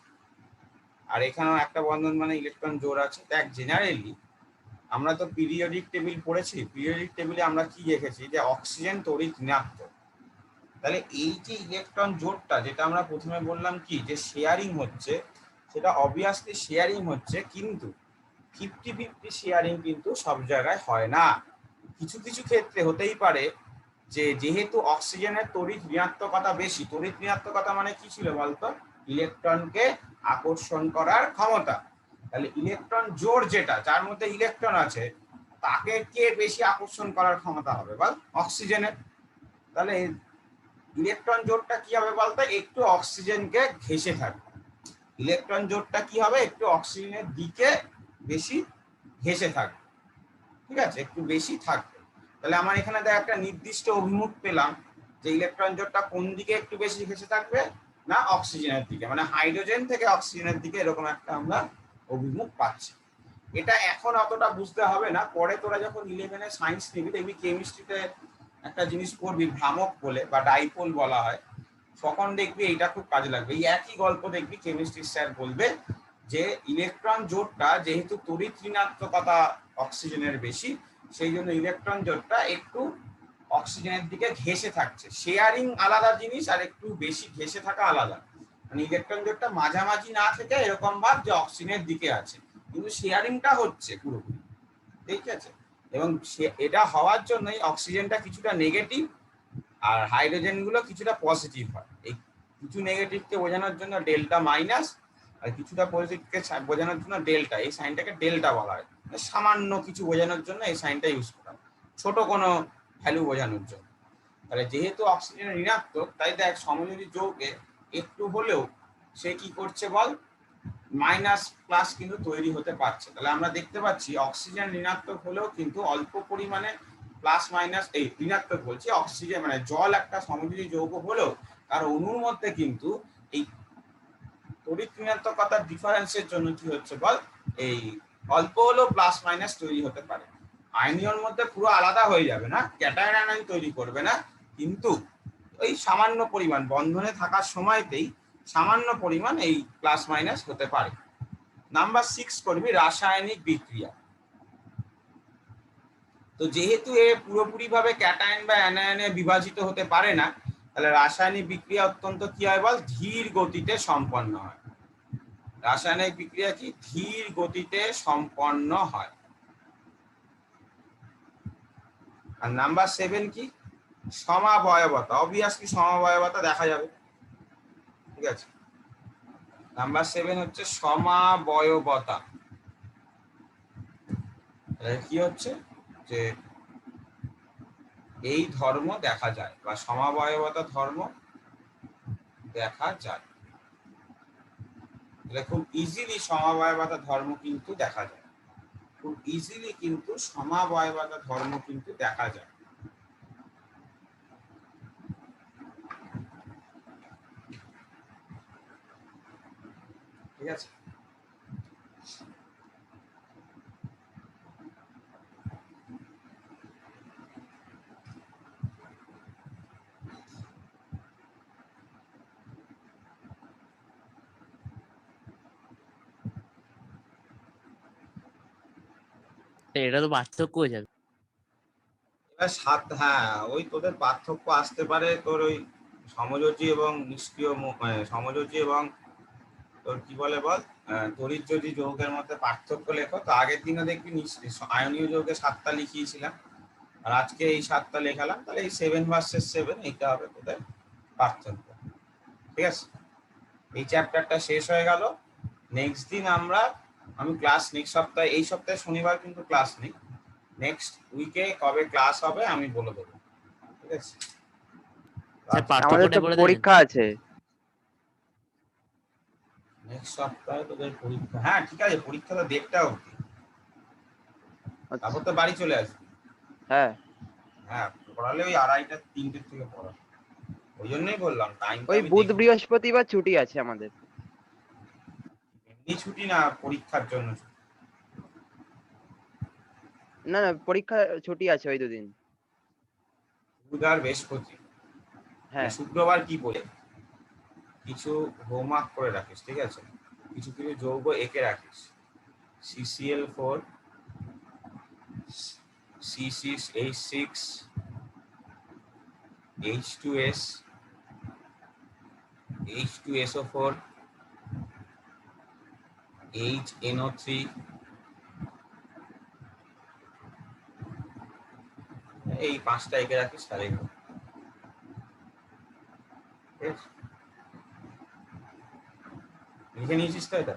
আর এখানেও একটা বন্ধন মানে ইলেকট্রন জোড় আছে। দেখ জেনারেলি আমরা তো পিরিয়ডিক টেবিল পড়েছি, পিরিয়ডিক টেবিলে আমরা কি দেখেছি যে অক্সিজেন তড়িৎ ঋণাত্মক। তাহলে এই যে ইলেকট্রন জোড়টা যেটা আমরা প্রথমে বললাম কি যে শেয়ারিং হচ্ছে, সেটা অবভিয়াসলি শেয়ারিং হচ্ছে, কিন্তু 50-50 শেয়ারিং কিন্তু সব জায়গায় হয় না। কিছু কিছু ক্ষেত্রে হতেই পারে যে যেহেতু অক্সিজেনের তড়িৎ ঋণাত্মকতা বেশি, তড়িৎ ঋণাত্মকতা মানে কি ছিল বলতো, ইলেকট্রনকে আকর্ষণ করার ক্ষমতা। তাহলে ইলেকট্রন জোড় যেটা যার মধ্যে ইলেকট্রন আছে তাকে কে বেশি আকর্ষণ করার ক্ষমতা হবে বল, অক্সিজেনের। তাহলে ইলেকট্রন জোড়টা কি হবে বলতো, একটু অক্সিজেনকে ঘেঁষে থাকবে। ইলেকট্রন জোড়টা কি হবে, একটু অক্সিজেনের দিকে বেশি ঘেঁষে থাকবে। ঠিক আছে, একটু বেশি থাকবে। তাহলে আমার এখানে দেখ একটা নির্দিষ্ট অভিমুখ পেলাম যে ইলেকট্রন জোড়টা কোন দিকে একটু বেশি ঘেঁষে থাকবে, না অক্সিজেনের দিকে, মানে হাইড্রোজেন থেকে অক্সিজেনের দিকে, এরকম একটা আমরা অভিমুখ পাচ্ছি। এটা এখন অতটা বুঝতে হবে না, পরে তোরা যখন 11-এ সায়েন্স নিবি দেখবি কেমিস্ট্রিতে একটা জিনিস পড়বি ভ্রামক বলে বা ডাইপোল বলা হয়, তখন দেখবি এইটা খুব কাজে লাগবে। এই একই গল্প দেখবি কেমিস্ট্রি স্যার বলবে যে ইলেকট্রন জোড়টা যেহেতু তড়িৎ ঋণাত্মকতা অক্সিজেনের বেশি, সেই জন্য ইলেকট্রন জোড়টা একটু অক্সিজেনের দিকে ঘেঁষে থাকছে। শেয়ারিং আলাদা জিনিস আর একটু বেশি ঘেঁষে থাকা আলাদা। মানে ইলেকট্রন জোড়টা মাঝামাঝি না থেকে এরকম ভাব যে অক্সিজেনের দিকে আছে, কিন্তু শেয়ারিংটা হচ্ছে পুরোপুরি। ঠিক আছে, এবং এটা হওয়ার জন্যই অক্সিজেনটা কিছুটা নেগেটিভ আর হাইড্রোজেন গুলো কিছুটা পজিটিভ হয়। এই কিছু নেগেটিভকে বোঝানোর জন্য ডেল্টা মাইনাস, আর কিছুটা পজিটিভকে বোঝানোর জন্য ডেল্টা। এই সাইনটাকে ডেল্টা বলা হয়, সামান্য কিছু বোঝানোর জন্য এই সাইনটা ইউজ করা হয়, ছোট কোনো ভ্যালু বোঝানোর জন্য। তাহলে যেহেতু অক্সিজেন ঋণাত্মক, তাই দেখ সমযোজী যৌগে একটু হলেও সে কি করছে বল, মাইনাস প্লাস কিন্তু তৈরি হতে পারছে। তাহলে আমরা দেখতে পাচ্ছি অক্সিজেন ঋণাত্মক হলেও কিন্তু অল্প পরিমাণে প্লাস মাইনাস, এই ঋণাত্মক বলছি, অক্সিজেন মানে জল একটা সমযোজী যৌগ হলেও তার অণুর মধ্যে কিন্তু এই তড়িৎ ঋণাত্মকতার ডিফারেন্সের জন্য কি হচ্ছে বল, এই অল্প হলেও প্লাস মাইনাস তৈরি হতে পারে। আয়নীয়র মধ্যে পুরো আলাদা হয়ে যাবে না, ক্যাটায়ন আয়ন তৈরি করবে না, কিন্তু ওই সামান্য পরিমাণ বন্ধনে থাকার সময়তেই সামান্য পরিমাণ এই প্লাস মাইনাস হতে পারে। নাম্বার 6 করবি রাসায়নিক বিক্রিয়া। তো যেহেতু এ পুরোপুরি ভাবে ক্যাটায়ন বা অ্যানায়নে বিভাজিত হতে পারে না, তাহলে রাসায়নিক বিক্রিয়া অত্যন্ত কি হয় বল, ধীর গতিতে সম্পন্ন হয়। রাসায়নিক বিক্রিয়া কি ধীর গতিতে সম্পন্ন হয়। আর নাম্বার 7 কি সমাবয়বতা। অবভিয়াসলি সমাবয়বতা দেখা যাবে, ঠিক আছে। নাম্বার 7 হচ্ছে সমাবয়বতা। কি হচ্ছে যে এই ধর্ম দেখা যায় বা সমাবয়বতা ধর্ম দেখা যায়। খুব ইজিলি সমাবয়বতা ধর্ম কিন্তু দেখা যায়, খুব ইজিলি কিন্তু সমাবয়বতা ধর্ম কিন্তু দেখা যায়। ঠিক আছে। এটা তো পার্থক্য হয়ে যাবে। এবার হ্যাঁ, ওই তোদের পার্থক্য আসতে পারে তোর ওই সমযোজী এবং নিষ্ক্রিয় সমযোজী এবং তোর কি বলে বল তড়িৎযোজী যৌগের মধ্যে পার্থক্য লেখো। তো আগের দিনে দেখবি আয়নীয় যৌগে 7টা লিখিয়েছিলাম, আর আজকে এই 7টা লেখালাম। তাহলে এই 7 ভার্সেস 7 এইটা হবে তোদের পার্থক্য। ঠিক আছে, এই চ্যাপ্টারটা শেষ হয়ে গেল। নেক্সট দিন আমি ক্লাস নেক্সট সপ্তাহে, এই সপ্তাহে শনিবার কিন্তু ক্লাস নেই, নেক্সট উইকে কবে ক্লাস হবে আমি বলে দেবো। ঠিক আছে, আমাদের তো পরীক্ষা আছে নেক্সট সপ্তাহে তোদের পরীক্ষা। হ্যাঁ ঠিক আছে, পরীক্ষাটা 1:30টা অবধি, তারপর তো বাড়ি চলে আসবি। হ্যাঁ হ্যাঁ, পড়ালে ওই 2:30টা 3টের থেকে পড়া, ওই জন্যই বললাম টাইম। ওই বুধ বৃহস্পতিবার ছুটি আছে আমাদের। এমনি ছুটি না, পরীক্ষার জন্য ছুটি। না না, পরীক্ষা ছুটি আছে ওই দুদিন। বুধ আর বৃহস্পতি। হ্যাঁ, শুক্রবার কি বলে কিছু হোমওয়ার্ক করে রাখিস, ঠিক আছে। কিছু কিছু যৌগ এঁকে রাখিস, CCl4, C6H6, H2S, H2SO4, HNO3, এই 5টা এঁকে রাখিস তাহলে লিখে নিয়েছিস তো এটা।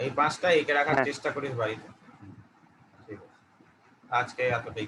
এই 5টা এঁকে রাখার চেষ্টা করিস বাড়িতে। ঠিক আছে, আজকে এতটাই।